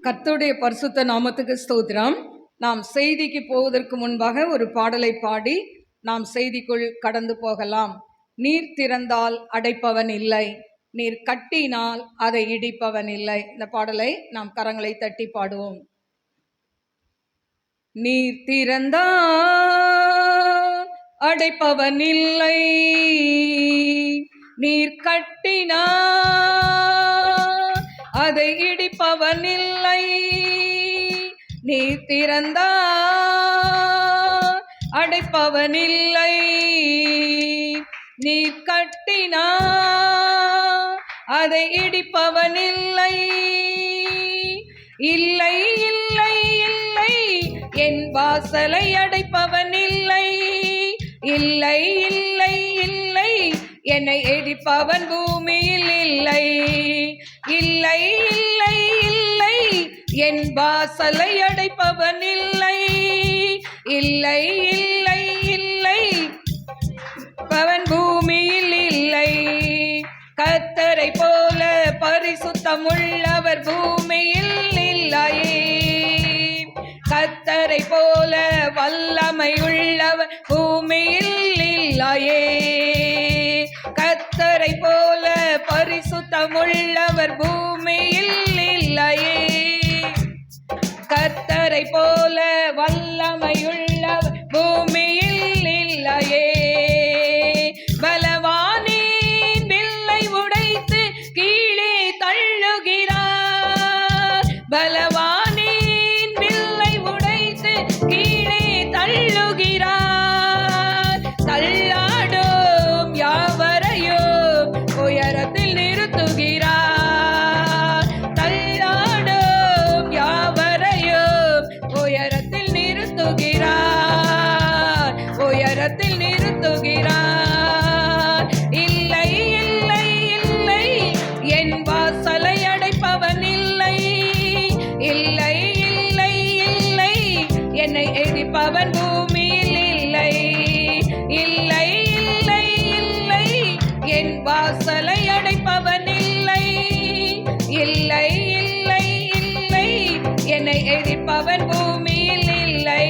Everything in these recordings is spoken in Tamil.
கர்த்தருடைய பரிசுத்த நாமத்துக்கு ஸ்தோத்திரம். நாம் செய்திக்கு போவதற்கு முன்பாக ஒரு பாடலை பாடி நாம் செய்திக்குள் கடந்து போகலாம். நீர் திறந்தால் அடைப்பவன் இல்லை, நீர் கட்டினால் அதை இடிப்பவன் இல்லை. இந்த பாடலை நாம் கரங்களை தட்டி பாடுவோம். நீர் திறந்தால் அடைப்பவன் இல்லை, நீர் கட்டினால் அதை இடிப்பவன் இல்லை. நீர் திறந்தால் அடைப்பவன் இல்லை, நீர் கட்டினால் அதை இடிப்பவன் இல்லை. இல்லை இல்லை இல்லை என் வாசலை அடைப்பவன் இல்லை, இல்லை இல்லை இல்லை என்னை எதிர்ப்பவன் பூமியில் இல்லை. இல்லை இல்லை இல்லை என் வாசலை அடைப்பவன் இல்லை, இல்லை இல்லை இல்லை பவன் பூமியில் இல்லை. கர்த்தரை போல பரிசுத்தம் உள்ளவர் பூமியில் இல்லையே, கர்த்தரை போல வல்லமை உள்ளவர் பூமியில் இல்லையே. கர்த்தரை போல பரிசுத்தம் உள்ளவர் பூமியில் இல்லையே, கர்த்தரை போல வல்லமை உள்ளவர் பூமியில் இல்லையே. பலவானின் வில்லை உடைத்து கீழே தள்ளுகிறார், பலவானின் வில்லை உடைத்து கீழே தள்ளுகிறார். தள்ளாடும் யாவரையும் உயரத்தில் நிறுத்துகிறார், தள்ளாடும் யாவரையும் உயரத்தில் நிறுத்துகிறார், உயரத்தில் நிறுத்துகிறார். இல்லை இல்லை இல்லை என் வாசலை அடைப்பவன் இல்லை, இல்லை இல்லை இல்லை என்னை எதிர்ப்பவன் பூமியில் இல்லை. இல்லை இல்லை இல்லை என் வாசலை அடைப்பவன் இல்லை, இல்லை இல்லை இல்லை என்னை எதிர்ப்பவன் பூமியில் இல்லை.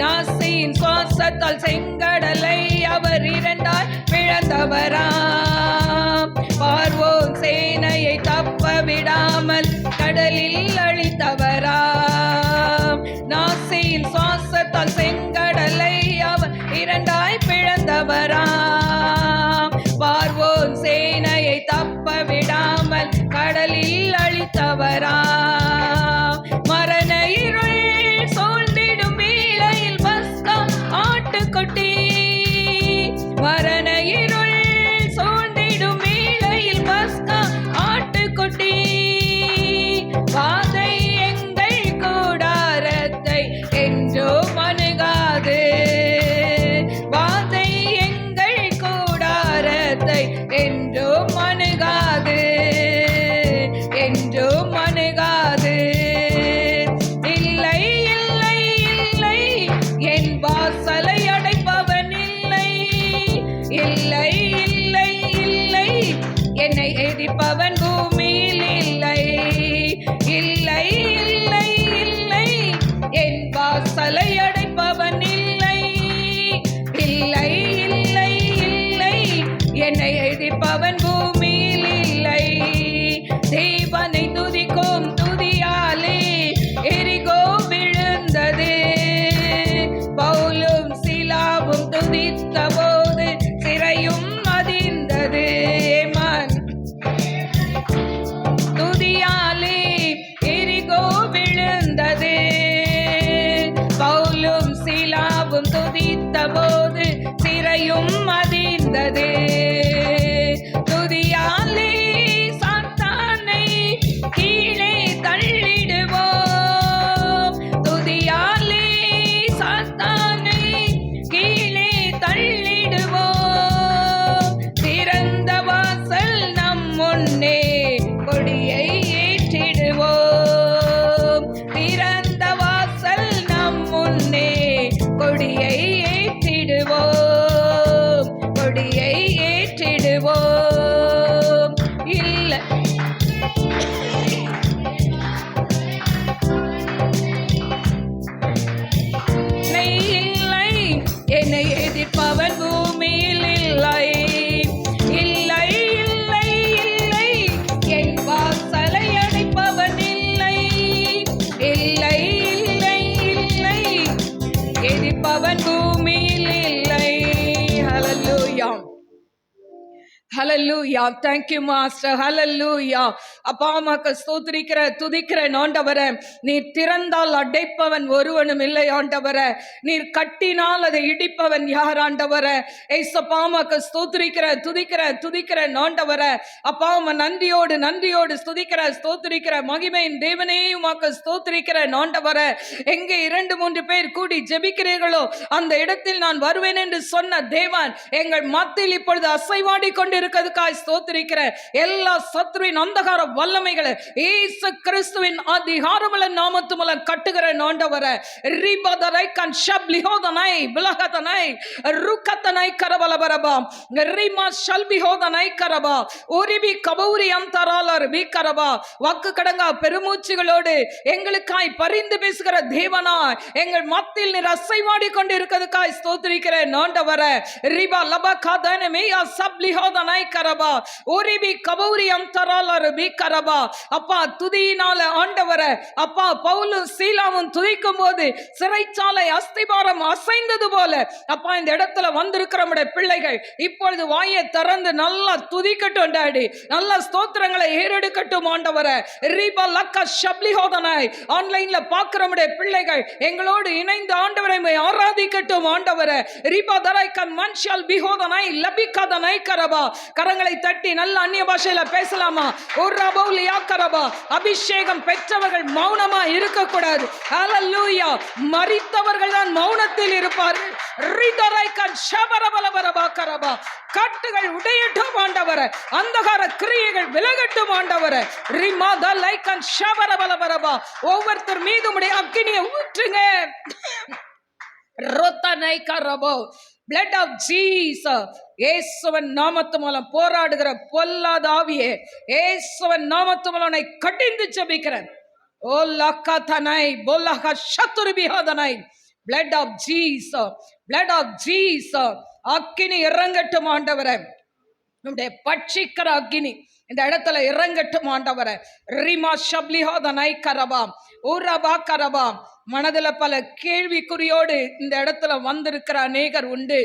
நாசியின் சுவாசத்தால் செங்கடலை அவர் இரண்டாய் பிளந்தவராம், பார்வோன் சேனையை தப்ப விடாமல் கடலில் அழித்தவராம். நாசியின் சுவாசத்தால் செங்கடலை அவர் இரண்டாய் பிளந்தவராம், பார்வோன் சேனையை தப்ப விடாமல் கடலில் அழித்தவராம். மரண இருள் சூழ்ந்திடும் வேளையில் பஸ்கா ஆட்டுக்குட்டி, மரண இருள் சூழ்ந்திடும் வேளையில் பஸ்கா ஆட்டுக்குட்டி. வாதை எங்கள் கூடாரத்தை என்றோ மணுகாது, வாதை எங்கள் கூடாரத்தை என்றோ மணுகாது, என்றோ மணுகாது. இல்லை இல்லை இல்லை என் வாசலை அடைப்பவன் இல்லை, இல்லை இல்லை இல்லை என்னை எதிர்ப்பவன் பூமியில் இல்லை. இல்லை இல்லை இல்லை என் வாசலை அடைப்பவன் இல்லை, இல்லை இல்லை இல்லை என்னை எதிர்ப்பவன் பூமியில் இல்லை. தேவனை துதிக்கும் துதியாலே எரிகோ விழுந்தது, பவுலும் சிலாவும் துதித்த போது சிறையும் அதிர்ந்தது. துதியாலே எரிகோ விழுந்தது, பவுலும் சிலாவும் துதித்த போது சிறையும் அதிர்ந்தது. துதியாலே சாத்தானை கீழே தள்ளிடுவோம், துதியாலே சாத்தானை கீழே தள்ளிடுவோம். திறந்த வாசல் நம் முன்னே கொடியை ஏற்றிடுவோம், திறந்த வாசல் நம் முன்னே கொடியை ஏற்றிடுவோம், கொடியை ஹல்லேலூயா. Thank you master. ஹல்லேலூயா. அப்பா உமக்கு ஸ்தோத்திரிக்கிற துதிக்கிற ஆண்டவரே, நீர் திறந்தால் அடைப்பவன் ஒருவனும் இல்லை ஆண்டவரே. நீர் கட்டினால் அதை இடிப்பவன் யார் ஆண்டவரே. ஏசப்பா உமக்கு ஸ்தோத்திரிக்கிற துதிக்கிற ஆண்டவரே. அப்பா உம நன்றியோடு ஸ்தோத்திரிக்கிற மகிமையின் தேவனே உமக்கு ஸ்தோத்திரிக்கிற ஆண்டவரே. எங்கே 2-3 பேர் கூடி ஜெபிக்கிறீர்களோ அந்த இடத்தில் நான் வருவேன் என்று சொன்ன தேவன் எங்கள் மத்தியில் இப்பொழுது அசைவாடி கொண்டிருக்கிறதுக்காய் ஸ்தோத்திரிக்கிறேன். எல்லா சத்துருவின் அந்தகார வல்லமைகளை இயேசு கிறிஸ்துவின் அதிகாரமுள்ள நாமத்து மூலம் கட்டுகிற ஆண்டவரே. ரிபதரை கன் ஷப்லிஹோதனை பிலகதனை ருக்கதனை கரபலபரபா ரிமா ஷல்பிஹோதனை கரபா ஓரிபி கபௌரி அந்தராலர் பி கரபா. வாக்கு கடங்கா பெருமூச்சுகளோடு எங்களுக்காய் பரிந்து பேசுகிற தேவனா எங்கள் மத்தியில் நீர் அசைவாடி கொண்டிருக்கிறதுக்காய் ஸ்தோத்திரிக்கிறேன் ஆண்டவரே. ரிபா லபகதனை மேயா சப்லிஹோதனை கரபா ஓரிபி கபௌரி அந்தராலர் பி கரபா. அப்பா துதியினால ஆண்டவரே, அப்பா பவுலும் சீலாவும் துதிக்கும் போது சிறைச்சாலை அஸ்திபாரம் அசைந்தது போல அப்பா இந்த இடத்துல வந்திருக்கிற நம்முடைய பிள்ளைகள் இப்பொழுது வாயை திறந்து நல்லா துதிக்கட்டும் டாடி, நல்ல ஸ்தோத்திரங்களை ஏறெடுக்கட்டும் ஆண்டவரே. ரிபா லக்க ஷப்லிஹோதனை ஆன்லைன்ல பார்க்கிற நம்முடைய பிள்ளைகள் எங்களோடு இணைந்து ஆண்டவரை ஆராதிக்கட்டும் ஆண்டவரே. ரிபா தரை கன் மன்ஷல் பிஹோதனை லபிகதனை கரபா. கரங்களை தட்டி நல்ல அந்நிய பாஷையில பேசலாமா? ஓரபௌலியா கரபா. அபிஷேகம் பெற்றவர்கள் மௌனமா இருக்க கூடாது. ஹல்லேலூயா. மரித்தவர்கள் தான் மௌனத்தில் இருப்பார்கள். ரிதரை கன் ஷபரபலபரபா கரபா. கட்டுகள் உடையட்டும் ஆண்டவரே, அந்தகார கிரியைகள் விலகட்டும் ஆண்டவரே. ரிமாதா லைகன் ஷபரபலபரபா. ஒவ்வொருத்தர் மீது உம்முடைய அக்கினியை ஊற்றுங்க. ரோத்தனை கரபோ. Blood of Jesus. இயேசுவின் நாமத்து மூலம் போராடுகிற பொல்லாத ஆவியே, இயேசுவின் நாமத்து மூலம் உன்னை கடிந்து ஜெபிக்கிறேன். ஓ லக்கதனை பொல்லக சத்துருபிஹதனை. Blood of Jesus. Blood of Jesus. அக்கினி இறங்கட்டும் ஆண்டவரே. நம்முடைய பட்சிக்கிற அக்கினி இந்த இடத்துல இறங்கட்டும் ஆண்டவரே. ரிமா ஷப்லிஹோதனை கரபா ஊரபா கரபா. மனதுல பல கேள்விக்குறியோடு இந்த இடத்துல வந்திருக்கிற அநேகர் உண்டு.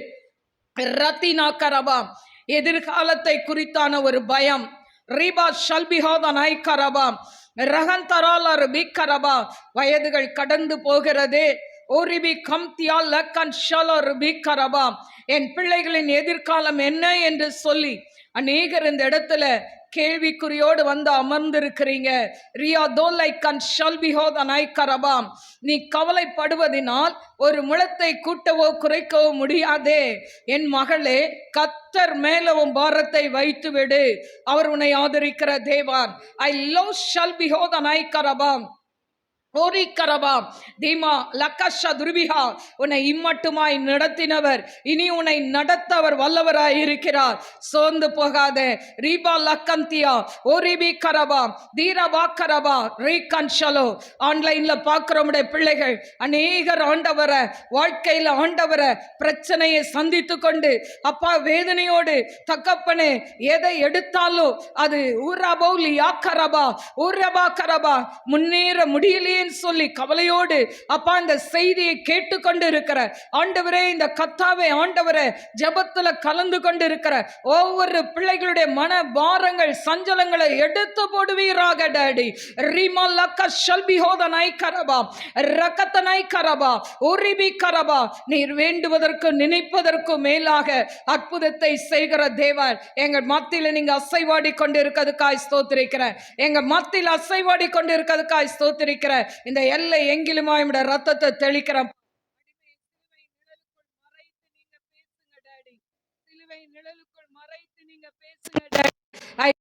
ரத்தினா கரபா. எதிர்காலத்தை குறித்தான ஒரு பயம். ரிபா ஷல்பிஹோதனை கரபா ரகந்தராலர் பி கரபா. வயதுகள் கடந்து போகிறது. ஓரிபி கம்தியா லக்கன் ஷலர் பி கரபா. என் பிள்ளைகளின் எதிர்காலம் என்ன என்று சொல்லி அநேகர் இந்த இடத்துல கேள்விக்குறியோடு வந்து அமர்ந்திருக்கிறீங்க. ரியா தோலை கன் ஷல்பிஹோதனை கரபா. நீ கவலைப்படுவதினால் ஒரு முழத்தை கூட்டவோ குறைக்கவோ முடியாதே. என் மகளே, கர்த்தர் மேலவும் பாரத்தை வைத்து விடு. அவர் உன்னை ஆதரிக்கிற தேவான். ஐ லவ் ஷல்பிஹோதனை கரபா ஓரி கரபா தீமா லக்கஷா துர்பிஹா. உன்னை இம்மட்டுமாய் நடத்தினவர் இனி உன்னை நடத்தவர் வல்லவராய் இருக்கிறார். சோர்ந்து போகாதே. ரீபா லக்கந்தியா ஓரிபி கரபா தீரபா கரபா ரீகன்ஷலோ. ஆன்லைன்ல பார்க்கிறோமுடைய பிள்ளைகள் அநேகர் ஆண்டவர வாழ்க்கையில் ஆண்டவர பிரச்சனையை சந்தித்து கொண்டு அப்பா வேதனையோடு தகப்பனே எதை எடுத்தாலும் அது ஊரபௌலியா கரபா ஊரபா கரபா முன்னேற முடியலையே சொல்லி கவலையோடு அப்பா இந்த செய்தியை கேட்டுக்கொண்டு இருக்கிற ஆண்டவரே, இந்த கத்தாவே ஆண்டவரே, ஜெபத்துல கலந்து கொண்டு இருக்கிற ஒவ்வொரு பிள்ளைகளுடைய மன பாரங்கள் சஞ்சலங்களை எடுத்து போடுவீராக டாடி. ரிமா லக்க ஷல்பிஹோதனை கரபா ரகதனை கரபா ஓரிபி கரபா. நீர் வேண்டுவதற்கு நினைப்பதற்கு மேலாக அற்புதத்தை செய்கிற தேவன் எங்கள் மத்தியில் நீங்க அசைவாடி கொண்டு இருக்கிறதுக்காய் ஸ்தோத்திரிக்கிறேன். எங்க மத்தியில் அசைவாடி கொண்டு இருக்கிறதுக்காய் ஸ்தோத்திரிக்கிறேன். இந்த எல்லை எங்கிலுமாய் உம்முடைய ரத்தத்தை தெளிக்கிறேன். சிலுவை நிழலுக்குள் மறைத்து நீங்க பேசுங்க டாடி.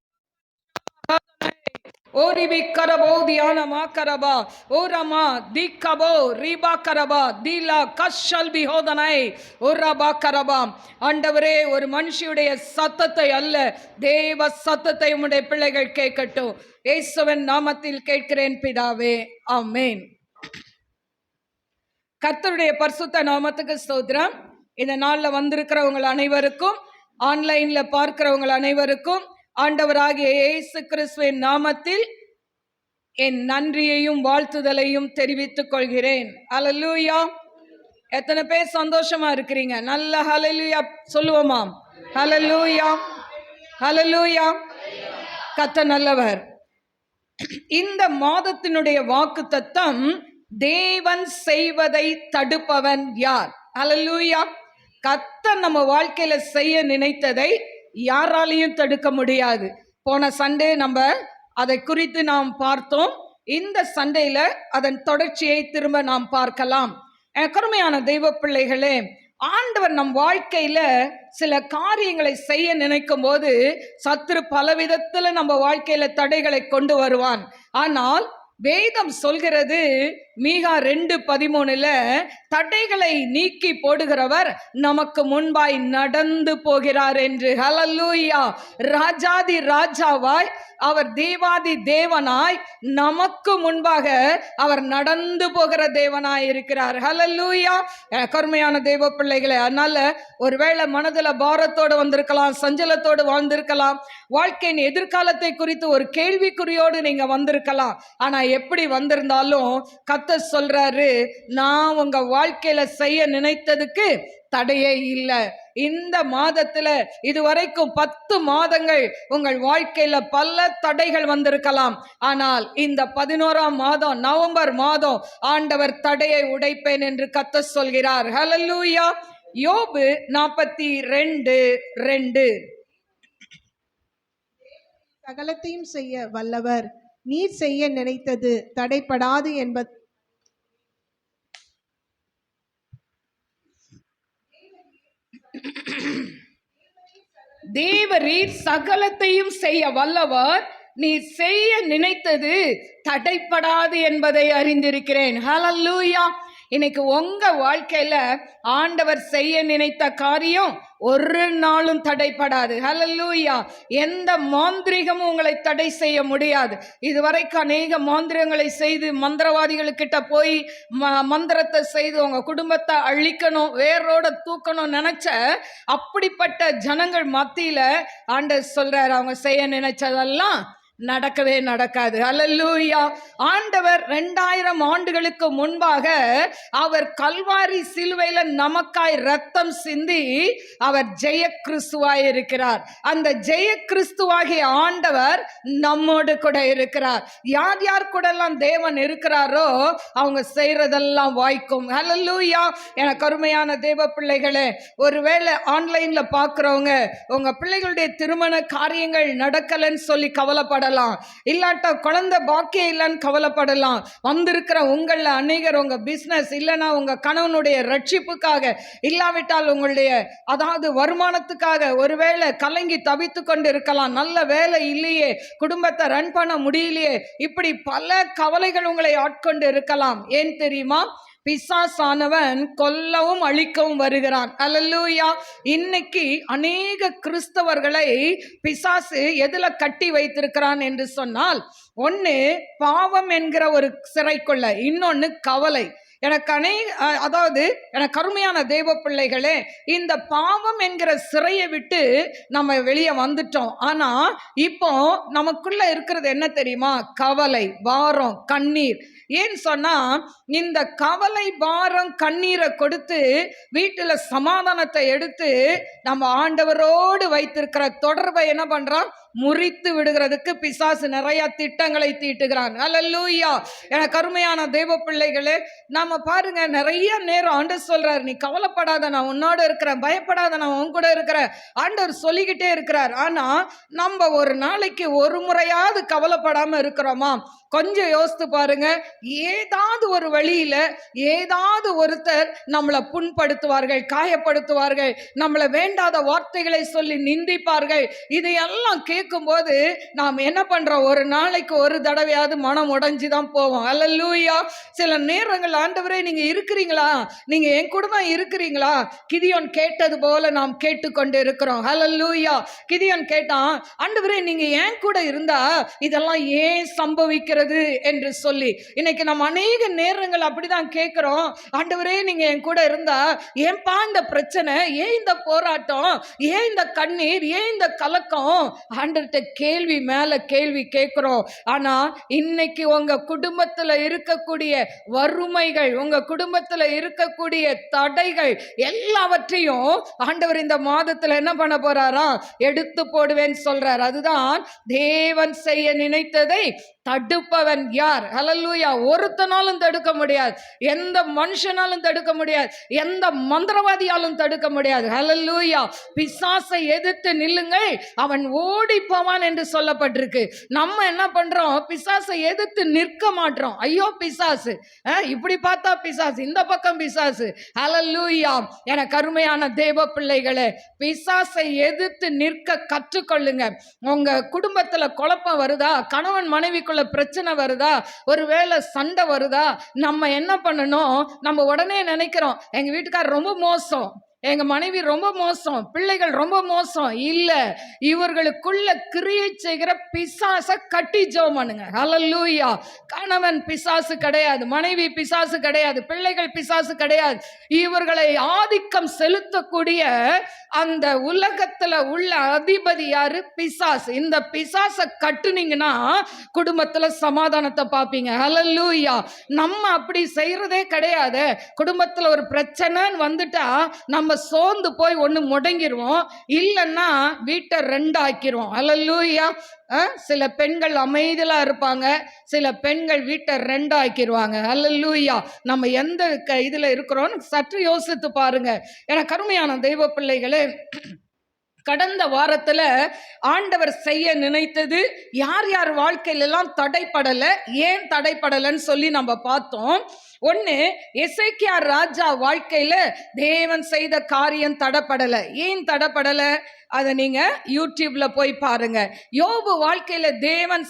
ஓரிபி கரபோ தியானமா கரபா ஓரமா திகபோ ரிபா கரபா தீலா கஷல் பிஹோதனை ஓரபா கரபா. ஆண்டவரே, ஒரு மனுஷியுடைய சத்தத்தை அல்ல, தேவ சத்தத்தை உம்முடைய பிள்ளைகள் கேட்கட்டும். இயேசுவின் நாமத்தில் கேட்கிறேன் பிதாவே, ஆமென். கர்த்தருடைய பரிசுத்த நாமத்துக்கு ஸ்தோத்திரம். இந்த நாளில் வந்திருக்கிறவங்க அனைவருக்கும், ஆன்லைன்ல பார்க்கிறவங்க அனைவருக்கும் ஆண்டவராகிய இயேசு கிறிஸ்துவின் நாமத்தில் என் நன்றியையும் வாழ்த்துதலையும் தெரிவித்துக் கொள்கிறேன். ஹல்லேலூயா. எத்தனை பேர் சந்தோஷமா இருக்கிறீங்க? நல்ல ஹல்லேலூயா சொல்லுவோமா? ஹல்லேலூயா. ஹல்லேலூயா. கர்த்தர் நல்லவர். இந்த மாதத்தினுடைய வாக்குத்தத்தம், தேவன் செய்வதை தடுப்பவன் யார்? ஹல்லேலூயா. கர்த்தர் நம்ம வாழ்க்கையில செய்ய நினைத்ததை யாராலையும் தடுக்க முடியாது. போன சண்டே நம்ம அதை குறித்து நாம் பார்த்தோம். இந்த சண்டையில அதன் தொடர்ச்சியை திரும்ப நாம் பார்க்கலாம். கருமையான தெய்வ பிள்ளைகளே, ஆண்டவர் நம் வாழ்க்கையில சில காரியங்களை செய்ய நினைக்கும் போது சத்துரு பலவிதத்துல நம்ம வாழ்க்கையில தடைகளை கொண்டு வருவான். ஆனால் வேதம் சொல்கிறது, மீகா 2:13 தடைகளை நீக்கி போடுகிறவர் நமக்கு முன்பாய் நடந்து போகிறார் என்று. ஹல்லேலூயா. ராஜாதி ராஜாவாய், அவர் தேவாதி தேவனாய், நமக்கு முன்பாக அவர் நடந்து போகிற தேவனாய் இருக்கிறார். ஹல்லேலூயா. கருமையான தேவ பிள்ளைகளே, அதனால ஒருவேளை மனதுல பாரத்தோடு வந்திருக்கலாம், சஞ்சலத்தோடு வாழ்ந்திருக்கலாம், வாழ்க்கையின் எதிர்காலத்தை குறித்து ஒரு கேள்விக்குறியோடு நீங்க வந்திருக்கலாம். ஆனா எப்படி வந்திருந்தாலும் கர்த்தர் சொல்றாரு, நான் உங்க வாழ்க்கையில செய்ய நினைத்ததுக்கு தடையே இல்லை. இந்த மாதத்துல இதுவரைக்கும் 10 மாதங்கள் உங்கள் வாழ்க்கையில பல தடைகள் வந்திருக்கலாம். ஆனால் இந்த 11ஆம் மாதம், நவம்பர் மாதம், ஆண்டவர் தடையை உடைப்பேன் என்று கர்த்தர் சொல்கிறார். ஹல்லேலூயா. யோபு 42:2 சகலத்தையும் செய்ய வல்லவர், நீர் செய்ய நினைத்தது தடைப்படாது என்பது. தேவரீர் சகலத்தையும் செய்ய வல்லவர், நீ செய்ய நினைத்தது தடைப்படாது என்பதை அறிந்திருக்கிறேன். ஹல்லேலூயா. இன்னைக்கு உங்க வாழ்க்கையில ஆண்டவர் செய்ய நினைத்த காரியம் ஒரு நாளும் தடைப்படாது. ஹல்லேலூயா. எந்த மாந்திரிகமும் உங்களை தடை செய்ய முடியாது. இதுவரைக்கும் அநேக மாந்திரங்களை செய்து மந்திரவாதிகளுக்கிட்ட போய் மந்திரத்தை செய்து உங்க குடும்பத்தை அழிக்கணும், வேரோட தூக்கணும் நினைச்ச அப்படிப்பட்ட ஜனங்கள் மத்தியில ஆண்டவர் சொல்றாரு, அவங்க செய்ய நினைச்சதெல்லாம் நடக்கவே நடக்காது. ஹல்லேலூயா. ஆண்டவர் 2000 ஆண்டுகளுக்கு முன்பாக அவர் கல்வாரி சிலுவையில நமக்காய் ரத்தம் சிந்தி அவர் ஜெய கிறிஸ்துவாய் இருக்கிறார். அந்த ஜெய கிறிஸ்துவாகிய ஆண்டவர் நம்மோடு கூட இருக்கிறார். யார் யார் கூட எல்லாம் தேவன் இருக்கிறாரோ அவங்க செய்யறதெல்லாம் வாய்க்கும். ஹல்லேலூயா. எனக்கு அருமையான தேவ பிள்ளைகளே, ஒருவேளை ஆன்லைன்ல பாக்குறவங்க உங்க பிள்ளைகளுடைய திருமண காரியங்கள் நடக்கலன்னு சொல்லி கவலைப்பட, இல்லாட்டா குழந்தை பாக்கியம் இல்லைன்னு கவலைப்படலாம். வந்திருக்கிற உங்கள அநேகர் உங்க பிசினஸ் இல்லைன்னா உங்க கணவனுடைய ரட்சிப்புக்காக, இல்லாவிட்டால் உங்களுடைய அதாவது வருமானத்துக்காக ஒருவேளை கலங்கி தவித்து கொண்டு இருக்கலாம். நல்ல வேலை இல்லையே, குடும்பத்தை ரன் பண்ண முடியலையே, இப்படி பல கவலைகள் உங்களை ஆட்கொண்டு இருக்கலாம். ஏன் தெரியுமா? பிசாசானவன் கொல்லவும் அழிக்கவும் வருகிறான். அல்லேலூயா. இன்னைக்கு அநேக கிறிஸ்தவர்களை பிசாசு எதுல கட்டி வைத்திருக்கிறான் என்று சொன்னால், ஒன்னு பாவம் என்கிற ஒரு சிறைக்குள்ள, இன்னொன்னு கவலை. அதாவது எனக்கு கருமையான தேவ பிள்ளைகளே, இந்த பாவம் என்கிற சிறையை விட்டு நம்ம வெளியே வந்துட்டோம். ஆனா இப்போ நமக்குள்ள இருக்கிறது என்ன தெரியுமா? கவலை, பாரம், கண்ணீர். ஏன் சொன்னா, இந்த கவலை, பாரம், கண்ணீரை கொடுத்து வீட்டுல சமாதானத்தை எடுத்து நம்ம ஆண்டவரோடு வைத்திருக்கிற தொடர்பை என்ன பண்றான்? முறித்து விடுகிறதுக்கு பிசாசு நிறைய திட்டங்களை தீட்டுகிறான். அல்லேலூயா. எனக்கு அருமையான தேவ பிள்ளைகளே, நாம பாருங்க, நிறைய நேரம் ஆண்டவர் சொல்றாரு, நீ கவலைப்படாத, நான் உன்னோட இருக்கிறேன், பயப்படாத, நான் உன் கூட இருக்கிறேன், ஆண்டவர் சொல்லிக்கிட்டே இருக்கிறார். ஆனா நம்ம ஒரு நாளைக்கு ஒரு முறையாவது கவலைப்படாம இருக்கிறோமா? கொஞ்சம் யோசித்து பாருங்க. ஏதாவது ஒரு வழியில ஏதாவது ஒருத்தர் நம்மளை புண்படுத்துவார்கள், காயப்படுத்துவார்கள், நம்மளை வேண்டாத வார்த்தைகளை சொல்லி நிந்திப்பார்கள். இதையெல்லாம் கேட்கும் போது நாம் என்ன பண்றோம்? ஒரு நாளைக்கு ஒரு தடவையாவது மனம் உடைஞ்சுதான் போவோம். அல்லேலூயா. சில நேரங்கள் ஆண்டவரே நீங்க இருக்கிறீங்களா, நீங்க என் கூட தான் இருக்கிறீங்களா? கிதியோன் கேட்டது போல நாம் கேட்டுக்கொண்டு இருக்கிறோம். அல்லேலூயா. கிதியோன் கேட்டான், ஆண்டவரே நீங்க ஏன் கூட இருந்தா இதெல்லாம் ஏன் சம்பவிக்கிறது இருக்கிறது என்று சொல்லி இன்னைக்கு நம்ம அநேக நேரங்கள் அப்படிதான் கேட்கிறோம். ஆண்டவரே நீங்க என் கூட இருந்தா ஏன்பா இந்த பிரச்சனை, ஏன் இந்த போராட்டம், ஏன் இந்த கண்ணீர், ஏன் இந்த கலக்கம், ஆண்டவர்கிட்ட கேள்வி மேல கேள்வி கேட்கிறோம். ஆனா இன்னைக்கு உங்க குடும்பத்துல இருக்கக்கூடிய வறுமைகள், உங்க குடும்பத்துல இருக்கக்கூடிய தடைகள் எல்லாவற்றையும் ஆண்டவர் இந்த மாதத்துல என்ன பண்ண போறாரா, எடுத்து போடுவேன்னு சொல்றார். அதுதான் தேவன் செய்ய நினைத்ததை தடுப்பவன் யார்? ஹல்லேலூயா. ஒருத்தனாலும் தடுக்க முடியாது, எந்த மனுஷனாலும் தடுக்க முடியாது, எந்த மந்திரவாதியாலும் தடுக்க முடியாது. ஹல்லேலூயா. பிசாசை எதிர்த்து நில்லுங்கள், அவன் ஓடி போவான் என்று சொல்லப்பட்டிருக்கு. நம்ம என்ன பண்றோம், பிசாசை எதிர்த்து நிற்க மாட்டோம். ஐயோ பிசாசு, இப்படி பார்த்தா பிசாசு, இந்த பக்கம் பிசாசு. ஹல்லேலூயா. என கருமையான தேவ பிள்ளைகளே, பிசாசை எதிர்த்து நிற்க கற்றுக்கொள்ளுங்க. உங்க குடும்பத்துல குழப்பம் வருதா, கணவன் மனைவிக்குள்ள பிரச்சனை வருதா, ஒருவேளை சண்டை வருதா, நம்ம என்ன பண்ணணும், நம்ம உடனே நினைக்கிறோம் எங்க வீட்டுக்காரர் ரொம்ப மோசம், எங்க மனைவி ரொம்ப மோசம், பிள்ளைகள் ரொம்ப மோசம். இல்ல, இவர்களுக்குள்ள கிரியை செய்கிற பிசாசை கட்டி ஜெபம் பண்ணுங்க. ஹல்லேலூயா. கணவன் பிசாசு கிடையாது, மனைவி பிசாசு கிடையாது, பிள்ளைகள் பிசாசு கிடையாது. இவர்களை ஆதிக்கம் செலுத்தக்கூடிய அந்த உலகத்துல உள்ள அதிபதி யாரு? பிசாசு. இந்த பிசாசை கட்டுனீங்கன்னா குடும்பத்துல சமாதானத்தை பார்ப்பீங்க. ஹல்லேலூயா. நம்ம அப்படி செய்யறதே கிடையாது. குடும்பத்துல ஒரு பிரச்சனைன்னு வந்துட்டா நம்ம சோர்ந்து போய் ஒண்ணு முடங்கிடுவோம், இல்லைன்னா வீட்டை ரெண்டாக்கிடுவோம். ஹல்லேலூயா. சில பெண்கள் அமைதியா இருப்பாங்க, சில பெண்கள் வீட்டை ரெண்டாக்கிடுவாங்க. ஹல்லேலூயா. நம்ம எந்த இதுல இருக்கிறோம் சற்று யோசித்து பாருங்க. என கருமையான தெய்வ பிள்ளைகளே, கடந்த வாரத்துல ஆண்டவர் செய்ய நினைத்தது யார் யார் வாழ்க்கையில எல்லாம் தடைப்படல, ஏன் தடைப்படலன்னு சொல்லி நம்ம பார்த்தோம். ஒன்னு, எசேக்கியா ராஜா வாழ்க்கையில தேவன் செய்த காரியம் தடைப்படல. ஏன் தடைப்படல, அதை நீங்க யூடியூப்ல போய் பாருங்க. யோபு வாழ்க்கையில தேவன்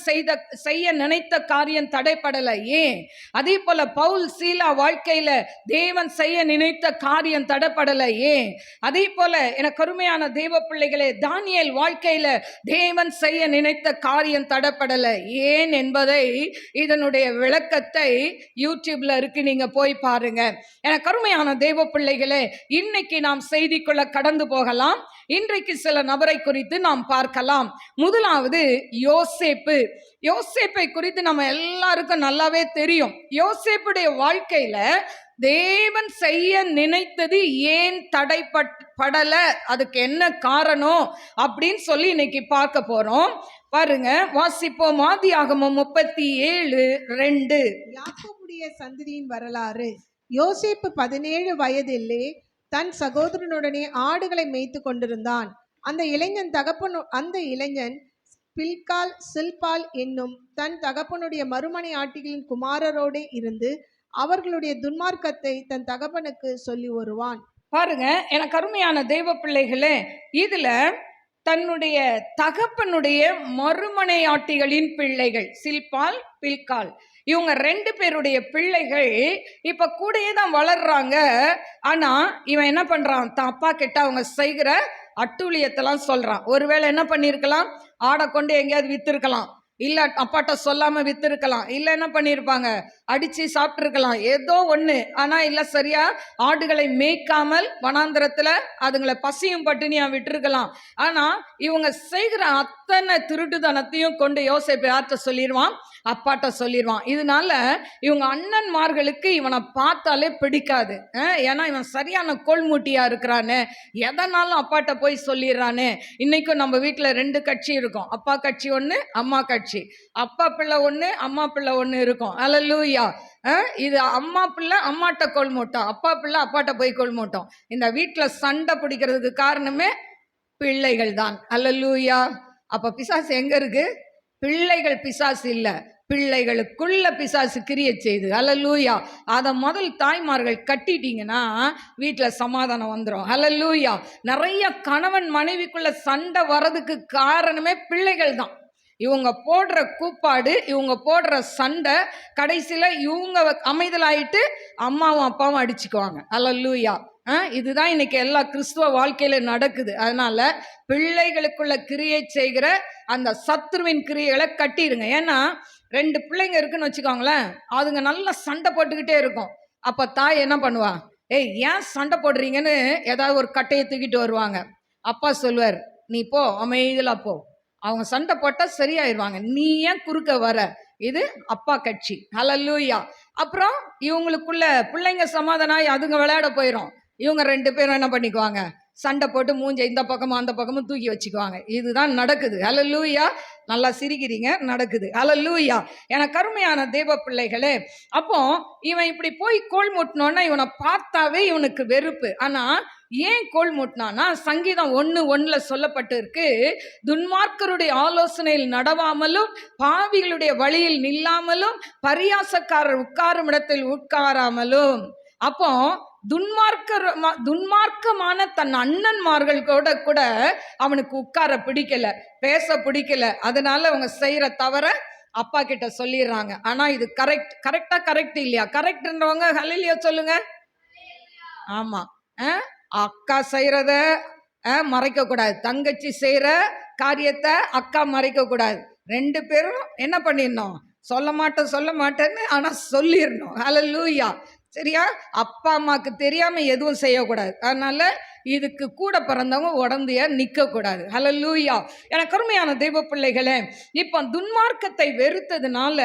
செய்ய நினைத்த காரியம் தடைப்படல. ஏன்? அதே போல பவுல் சீலா வாழ்க்கையில தேவன் செய்ய நினைத்த காரியம் தடைப்படல. ஏன்? அதே போல எனக்கு கருமையான தேவ பிள்ளைகளே, தானியேல் வாழ்க்கையில தேவன் செய்ய நினைத்த காரியம் தடைப்படல. ஏன் என்பதை, இதனுடைய விளக்கத்தை யூடியூப்ல இருக்கு, நீங்க போய் பாருங்க. எனக்கு கருமையான தேவ பிள்ளைகளே, இன்னைக்கு நாம் செய்திக்குள்ள கடந்து போகலாம். இன்றைக்கு சில நபரை குறித்து நாம் பார்க்கலாம். முதலாவது யோசேப்பு. யோசேப்பை குறித்து நம்ம எல்லாருக்கும் நல்லாவே தெரியும். யோசேப்புடைய வாழ்க்கையில தேவன் செய்ய நினைத்தது ஏன் தடைப்படல, அதுக்கு என்ன காரணம் அப்படின்னு சொல்லி இன்னைக்கு பார்க்க போறோம். பாருங்க, வாசிப்போம். ஆதியாகமம் 37:2. யாக்கோபுடைய சந்ததியின் வரலாறு. யோசேப்பு 17 வயதிலே தன் சகோதரனுடனே ஆடுகளை மேய்த்து கொண்டிருந்தான். அந்த இளைஞன் பில்கால் சில்பால் என்னும் தன் தகப்பனுடைய மறுமனை ஆட்டிகளின் குமாரரோடே இருந்து அவர்களுடைய துன்மார்க்கத்தை தன் தகப்பனுக்கு சொல்லி வருவான். பாருங்க, எனக்கு அருமையான தெய்வ பிள்ளைகளே, இதுல தன்னுடைய தகப்பனுடைய மறுமனையாட்டிகளின் பிள்ளைகள் சில்பால், பில்கால், இவங்க 2 பேருடைய பிள்ளைகள் இப்ப கூடயே தான் வளர்றாங்க. ஆனா இவன் என்ன பண்றான், தான் அப்பா கிட்ட அவங்க செய்கிற அட்டூழியத்தெல்லாம் சொல்றான். ஒருவேளை என்ன பண்ணிருக்கலாம், ஆடை கொண்டு எங்கேயாவது வித்திருக்கலாம், இல்ல அப்பாட்ட சொல்லாம வித்திருக்கலாம், இல்ல என்ன பண்ணிருப்பாங்க, அடிச்சு சாப்பிட்டு இருக்கலாம், ஏதோ ஒண்ணு. ஆனா இல்ல, சரியா ஆடுகளை மேய்க்காமல் வனாந்திரத்துல அதுங்களை பசியும் பட்டினியா விட்டுருக்கலாம். ஆனா இவங்க செய்கிற அத்தனை திருட்டுத்தனத்தையும் கொண்டு யோசேப்பு யார்கிட்ட சொல்லிடுவான், அப்பாட்ட சொல்லிடுவான். இதனால இவங்க அண்ணன்மார்களுக்கு இவனை பார்த்தாலே பிடிக்காது. ஏன்னா இவன் சரியான கொள்மூட்டியா இருக்கிறானே, எதனாலும் அப்பாட்ட போய் சொல்லிடுறானே. இன்னைக்கும் நம்ம வீட்டுல 2 கட்சி இருக்கும், அப்பா கட்சி ஒண்ணு, அம்மா கட்சி. அப்பா பிள்ளை ஒண்ணு, அம்மா பிள்ளை ஒண்ணு இருக்கும். ஹல்லேலூயா. இது அம்மா பிள்ளை அம்மாட்ட கொள்மூட்டம், அப்பா பிள்ளை அப்பாட்ட போய் கொள்மூட்டம். இந்த வீட்டுல சண்டை பிடிக்கிறதுக்கு காரணமே பிள்ளைகள் தான். ஹல்லேலூயா. அப்ப பிசாசு எங்க இருக்கு? பிள்ளைகள் பிசாசு இல்ல, பிள்ளைகளுக்குள்ள பிசாசு கிரியை செய்து. ஹல்லேலூயா. அதை முதல் தாய்மார்கள் கட்டிட்டீங்கன்னா வீட்டில் சமாதானம் வந்துடும். ஹல்லேலூயா. நிறைய கணவன் மனைவிக்குள்ள சண்டை வர்றதுக்கு காரணமே பிள்ளைகள் தான். இவங்க போடுற கூப்பாடு, இவங்க போடுற சண்டை, கடைசியில் இவங்க அமைதலாயிட்டு அம்மாவும் அப்பாவும் அடிச்சுக்குவாங்க. ஹல்லேலூயா. இதுதான் இன்னைக்கு எல்லா கிறிஸ்துவ வாழ்க்கையில நடக்குது. அதனால பிள்ளைகளுக்குள்ள கிரியை செய்கிற அந்த சத்துருவின் கிரியைகளை கட்டிடுங்க. ஏன்னா 2 பிள்ளைங்க இருக்குன்னு வச்சுக்கோங்களேன், அதுங்க நல்லா சண்டை போட்டுக்கிட்டே இருக்கும். அப்ப தாய் என்ன பண்ணுவா, ஏய் ஏன் சண்டை போடுறீங்கன்னு ஏதாவது ஒரு கட்டையை தூக்கிட்டு வருவாங்க. அப்பா சொல்லுவார், நீ போ அமைதியா போ, அவங்க சண்டை போட்டா சரியாயிருவாங்க, நீ ஏன் குறுக்க வர, இது அப்பா கட்சி. ஹல்லேலூயா. அப்புறம் இவங்களுக்குள்ள பிள்ளைங்க சமாதானம் ஆகி அதுங்க விளையாட போயிடும். இவங்க 2 பேரும் என்ன பண்ணிக்குவாங்க, சண்டை போட்டு மூஞ்ச இந்த பக்கமும் அந்த பக்கமும் தூக்கி வச்சுக்குவாங்க. இதுதான் நடக்குது. ஹல்லேலூயா. நல்லா சிரிக்கிறீங்க, நடக்குது. ஹல்லேலூயா. எனக்கு அருமையான தேவ பிள்ளைகளே, அப்போ இவன் இப்படி போய் கோல் மூட்டினோன்னா இவனை பார்த்தாவே இவனுக்கு வெறுப்பு. ஆனா ஏன் கோல் மூட்டினானா, சங்கீதம் 1:1 சொல்லப்பட்டு இருக்கு, துன்மார்க்கருடைய ஆலோசனையில் நடவாமலும் பாவிகளுடைய வழியில் நில்லாமலும் பரியாசக்காரர் உட்காரும் இடத்தில் உட்காராமலும். அப்போ துன்மார்க்கமான தன் அண்ணன்மார்கள் கூட அவனுக்கு உட்கார பிடிக்கல, பேச பிடிக்கல. அதனால அவங்க செய்யற தவற அப்பா கிட்ட சொல்லிடுறாங்க. ஆனா இது கரெக்ட் இல்லையா? கரெக்ட்ன்றவங்க ஹல்லேலூயா சொல்லுங்க. ஆமா. அக்கா செய்யறத மறைக்க கூடாது, தங்கச்சி செய்யற காரியத்தை அக்கா மறைக்க கூடாது. 2 பேரும் என்ன பண்ணிடணும், சொல்ல மாட்டேன்னு ஆனா சொல்லிடணும். ஹல்லேலூயா. சரியா? அப்பா அம்மாக்கு தெரியாம எதுவும் செய்யக்கூடாது. அதனால இதுக்கு கூட பிறந்தவங்க உடந்தையா நிக்க கூடாது. ஹல்லேலூயா. எனக்கு அருமையான தெய்வ பிள்ளைகளே, இப்ப துன்மார்க்கத்தை வெறுத்ததுனால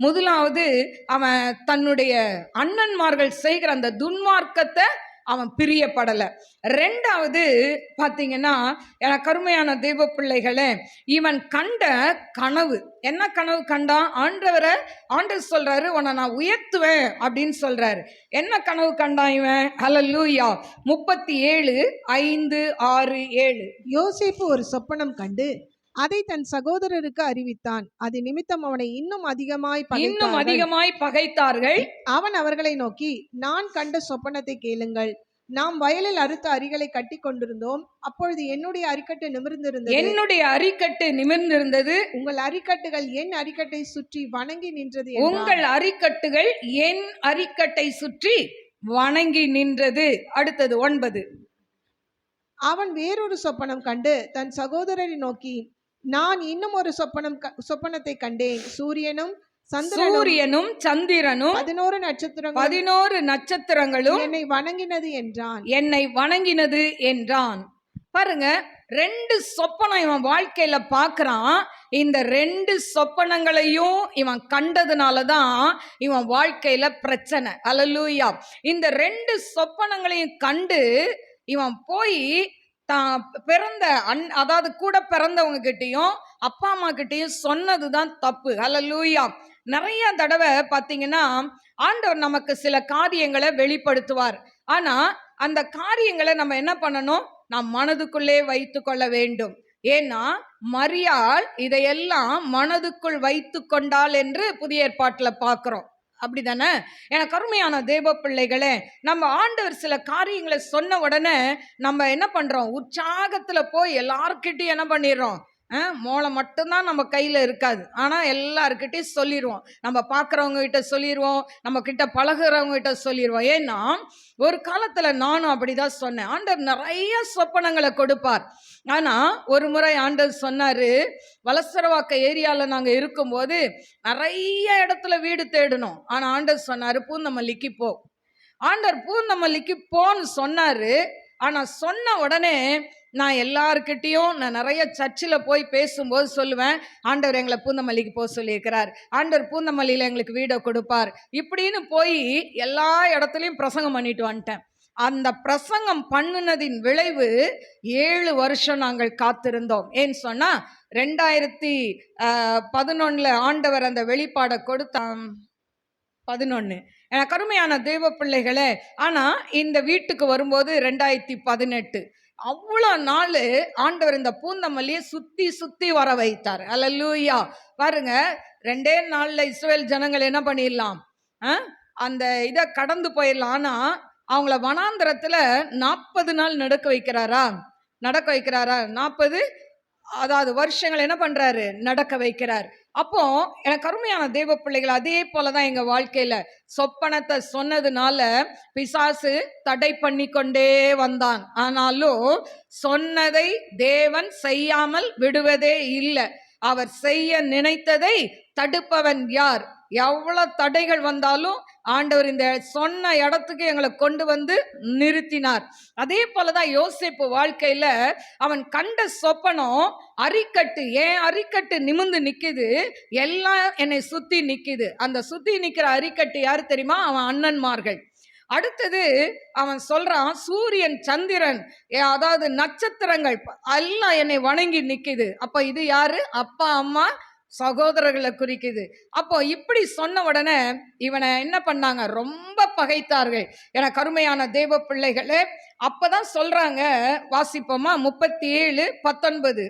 முதலாவது அவன் தன்னுடைய அண்ணன்மார்கள் செய்கிற அந்த துன்மார்க்கத்தை அவன் பிரியப்படலை. 2வது பார்த்தீங்கன்னா, எனக்கு அருமையான தெய்வ பிள்ளைகளே, இவன் கண்ட கனவு, என்ன கனவு கண்டான்? ஆண்டவர் சொல்றாரு, உன்னை நான் உயர்த்துவேன் அப்படின்னு சொல்றாரு. என்ன கனவு கண்டான் இவன்? ஹல்லேலூயா. 37:5-6-7. யோசேப்பு ஒரு சொப்பனம் கண்டு அதை தன் சகோதரருக்கு அறிவித்தான். அது நிமித்தம் அவனை இன்னும் அதிகமாய் பகைத்தார்கள். அவன் அவர்களை நோக்கி, நான் கண்ட சொப்பனத்தை கேளுங்கள். நாம் வயலில் அறுத்த அரிகளை கட்டி கொண்டிருந்தோம். அப்பொழுது என்னுடைய அரிக்கட்டு நிமிர்ந்திருந்தது. உங்கள் அரிக்கட்டுகள் என் அரிக்கட்டை சுற்றி வணங்கி நின்றது. உங்கள் அரிக்கட்டுகள் என் அரிக்கட்டை சுற்றி வணங்கி நின்றது. அடுத்தது 9. அவன் வேறொரு சொப்பனம் கண்டு தன் சகோதரரை நோக்கி, நான் இன்னும் ஒரு சொப்பனத்தை கண்டேன். சூரியனும் சந்திரனும் 11 நட்சத்திரங்களும் என்னை வணங்கினது என்றான். பாருங்க, 2 சொப்பனம் இவன் வாழ்க்கையில பார்க்கிறான். இந்த 2 சொப்பனங்களையும் இவன் கண்டதுனாலதான் இவன் வாழ்க்கையில பிரச்சனை. ஹல்லேலூயா. இந்த 2 சொப்பனங்களையும் கண்டு இவன் போய் தான் பிறந்த அதாவது கூட பிறந்தவங்க கிட்டையும் அப்பா அம்மா கிட்டையும் சொன்னதுதான் தப்பு. ஹல்லேலூயா. நிறைய தடவை பார்த்தீங்கன்னா, ஆண்டவர் நமக்கு சில காரியங்களை வெளிப்படுத்துவார். ஆனா அந்த காரியங்களை நம்ம என்ன பண்ணணும், நாம் மனதுக்குள்ளே வைத்து கொள்ள வேண்டும். ஏன்னா மரியாள் இதையெல்லாம் மனதுக்குள் வைத்து கொண்டாள் என்று புதிய ஏற்பாட்டில் பார்க்கிறோம். அப்படிதானே? எனக்கு அருமையான தேவ பிள்ளைகளே, நம்ம ஆண்டவர் சில காரியங்களை சொன்ன உடனே நம்ம என்ன பண்றோம், உற்சாகத்துல போய் எல்லார்கிட்டையும் என்ன பண்ணிடுறோம், மோளை மட்டும்தான் நம்ம கையில் இருக்காது, ஆனால் எல்லாருக்கிட்டையும் சொல்லிடுவோம். நம்ம பார்க்குறவங்க கிட்ட சொல்லிடுவோம், நம்ம கிட்ட பழகுறவங்க கிட்ட சொல்லிடுவோம். ஏன்னா ஒரு காலத்தில் நானும் அப்படிதான் சொன்னேன். ஆண்டவர் நிறைய சொப்பனங்களை கொடுப்பார். ஆனால் ஒரு முறை ஆண்டவர் சொன்னார், வலசரவாக்க ஏரியாவில் நாங்கள் இருக்கும்போது நிறைய இடத்துல வீடு தேடணும். ஆனால் ஆண்டவர் சொன்னார், பூந்தமல்லிக்கு போ. ஆண்டவர் பூந்தமல்லிக்கு போன்னு சொன்னார். ஆனால் சொன்ன உடனே நான் எல்லாருக்கிட்டையும் நான் நிறைய சர்ச்சில் போய் பேசும்போது சொல்லுவேன், ஆண்டவர் எங்களை பூந்தமல்லிக்கு போக சொல்லியிருக்கிறார், ஆண்டவர் பூந்தமல்லியில் எங்களுக்கு வீடை கொடுப்பார் இப்படின்னு போய் எல்லா இடத்துலையும் பிரசங்கம் பண்ணிட்டு வந்துட்டேன். அந்த பிரசங்கம் பண்ணினதின் விளைவு 7 வருஷம் நாங்கள் காத்திருந்தோம். ஏன்னு சொன்னால் 2011 ஆண்டவர் அந்த வெளிப்பாடை கொடுத்தான். 11 எனக்கு அருமையான தெய்வ பிள்ளைகளே. ஆனால் இந்த வீட்டுக்கு வரும்போது 2018. அவ்வளோ நாள் ஆண்டவர் இந்த பூந்தமல்லியை சுற்றி வர வைத்தார். அல்லேலூயா. பாருங்க, 2 நாளில் இஸ்ரவேல் ஜனங்கள் என்ன பண்ணிடலாம், அந்த இதை கடந்து போயிடலாம். ஆனால் அவங்கள வனாந்திரத்தில் 40 நாள் நடக்க வைக்கிறாரா? 40 அதாவது வருஷங்கள் என்ன பண்றாரு, நடக்க வைக்கிறார். அப்போ எனக்கு அருமையான தேவ பிள்ளைகள், அதே போலதான் எங்க வாழ்க்கையில சொப்பனத்தை சொன்னதுனால பிசாசு தடை பண்ணி கொண்டே வந்தான். ஆனாலும் சொன்னதை தேவன் செய்யாமல் விடுவதே இல்லை. அவர் செய்ய நினைத்ததை தடுப்பவன் யார்? எவ்வளவு தடைகள் வந்தாலும் ஆண்டவர் இந்த சொன்ன இடத்துக்கு எங்களை கொண்டு வந்து நிறுத்தினார். அதே போலதான் யோசேப்பு வாழ்க்கையில அவன் கண்ட சொப்பனம் அரிக்கட்டு, ஏன் அரிக்கட்டு நிமிந்து நிக்குது, எல்லாம் என்னை சுத்தி நிக்குது. அந்த சுத்தி நிக்கிற அரிக்கட்டு யாரு தெரியுமா? அவன் அண்ணன்மார்கள். அடுத்தது அவன் சொல்றான், சூரியன் சந்திரன் அதாவது நட்சத்திரங்கள் எல்லாம் என்னை வணங்கி நிக்குது. அப்ப இது யாரு? அப்பா அம்மா சகோதரர்களை குறிக்குது. அப்போ இப்படி சொன்ன உடனே இவனை என்ன பண்ணாங்க? ரொம்ப பகைத்தார்கள். என கருமையான தேவ பிள்ளைகளே, அப்பதான் சொல்றாங்க, வாசிப்போமா? 37:19.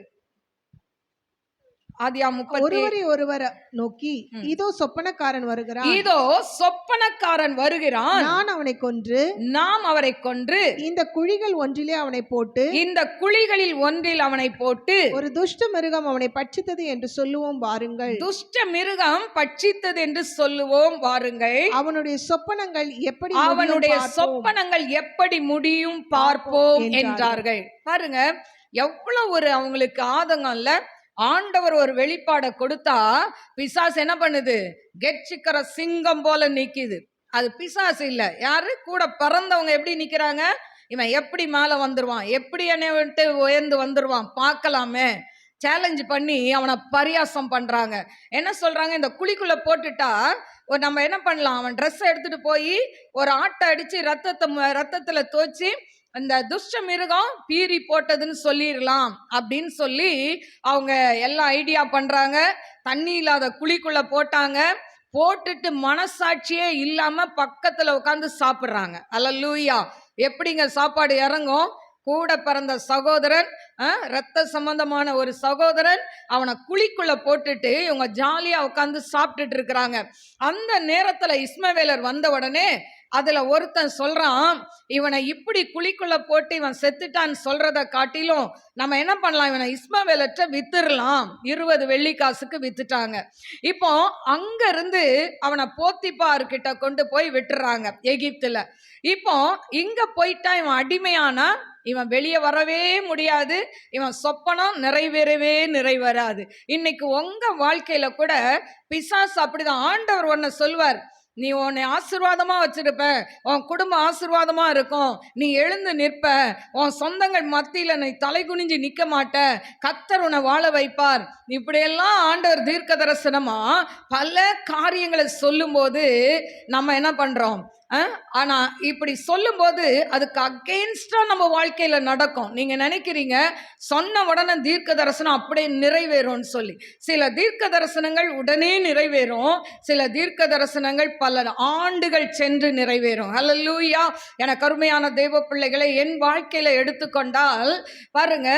ஒருவரை ஒருவர் நோக்கி, இதோ சொப்பனக்காரன் வருகிறான், இதோ சொப்பனக்காரன் வருகிறான், நான் அவனை கொன்று, நாம் அவரை கொன்று இந்த குழிகள் ஒன்றிலே அவனை போட்டு, இந்த குழிகளில் ஒன்றில் அவனை போட்டு ஒரு துஷ்ட மிருகம் அவனை பட்சித்தது என்று சொல்லுவோம் வாருங்கள். துஷ்ட மிருகம் பட்சித்தது என்று சொல்லுவோம் வாருங்கள். அவனுடைய சொப்பனங்கள் எப்படி முடியும் பார்ப்போம் என்றார்கள். பாருங்க எவ்வளவு ஒரு அவங்களுக்கு ஆதங்கம் இல்ல. ஆண்டவர் ஒரு வெளிப்பாடை கொடுத்தா பிசாசு என்ன பண்ணுது? கெட்சிக்கிற சிங்கம் போல நிக்குது. அது பிசாசு இல்ல, யாரு? கூட பிறந்தவங்க எப்படி நிக்கிறாங்க? இவன் எப்படி மேல வந்துருவான், எப்படி என்னை விட்டு உயர்ந்து வந்துருவான் பார்க்கலாமே, சேலஞ்ச் பண்ணி அவனை பரியாசம் பண்றாங்க. என்ன சொல்றாங்க? இந்த குழிக்குள்ள போட்டுட்டா நம்ம என்ன பண்ணலாம்? அவன் ட்ரெஸ் எடுத்துட்டு போய் ஒரு ஆட்டை அடிச்சு ரத்தத்துல தோச்சி அந்த துஷ்ட மிருகம் பீறி போட்டதுன்னு சொல்லிடலாம் அப்படின்னு சொல்லி அவங்க எல்லாம் ஐடியா பண்றாங்க. தண்ணி இல்லாத குழிக்குள்ள போட்டாங்க. போட்டுட்டு மனசாட்சியே இல்லாம பக்கத்துல உட்காந்து சாப்பிடுறாங்க. அல்லேலூயா! எப்படிங்க சாப்பாடு இறங்கும்? கூட பிறந்த சகோதரன், ரத்த சம்பந்தமான ஒரு சகோதரன், அவனை குழிக்குள்ள போட்டுட்டு இவங்க ஜாலியா உட்காந்து சாப்பிட்டுட்டு இருக்கிறாங்க. அந்த நேரத்துல இஸ்மவேலர் வந்த உடனே அதுல ஒருத்தன் சொல்றான், இவனை இப்படி குழிக்குள்ள போட்டு இவன் செத்துட்டான்னு சொல்றத காட்டிலும் நம்ம என்ன பண்ணலாம், இவனை இஸ்மவேலற்ற வித்துடலாம். 20 வெள்ளிக்காசுக்கு வித்துட்டாங்க. இப்போ அங்க இருந்து அவனை போத்திபார் கிட்ட கொண்டு போய் விட்டுறாங்க எகிப்துல. இப்போ இங்க போயிட்டா இவன் அடிமையானா இவன் வெளியே வரவே முடியாது. இவன் சொப்பனம் நிறைவேறாது. இன்னைக்கு உங்க வாழ்க்கையில கூட பிசாசு அப்படிதான். ஆண்டவர் ஒன்ன சொல்வார், நீ உன்னை ஆசீர்வாதமா வச்சிருப்ப, உன் குடும்பம் ஆசீர்வாதமா இருக்கும், நீ எழுந்து நிற்ப, உன் சொந்தங்கள் மத்தியில நீ தலை குனிஞ்சு நிக்க மாட்ட, கர்த்தர் உன்னை வாழ வைப்பார். இப்படியெல்லாம் ஆண்டவர் தீர்க்க தரிசனமா பல காரியங்களை சொல்லும் போது நம்ம என்ன பண்றோம்? ஆனா இப்படி சொல்லும் போது அதுக்கு அகெயின்ஸ்டா நம்ம வாழ்க்கையில நடக்கும். நீங்க நினைக்கிறீங்க சொன்ன உடனே தீர்க்க தரிசனம் அப்படியே நிறைவேறும் சொல்லி. சில தீர்க்க தரிசனங்கள் உடனே நிறைவேறும், சில தீர்க்க தரிசனங்கள் பல ஆண்டுகள் சென்று நிறைவேறும். ஹல்லேலூயா! என கருமையான தேவ பிள்ளைகளை என் வாழ்க்கையில எடுத்துக்கொண்டால் பாருங்க,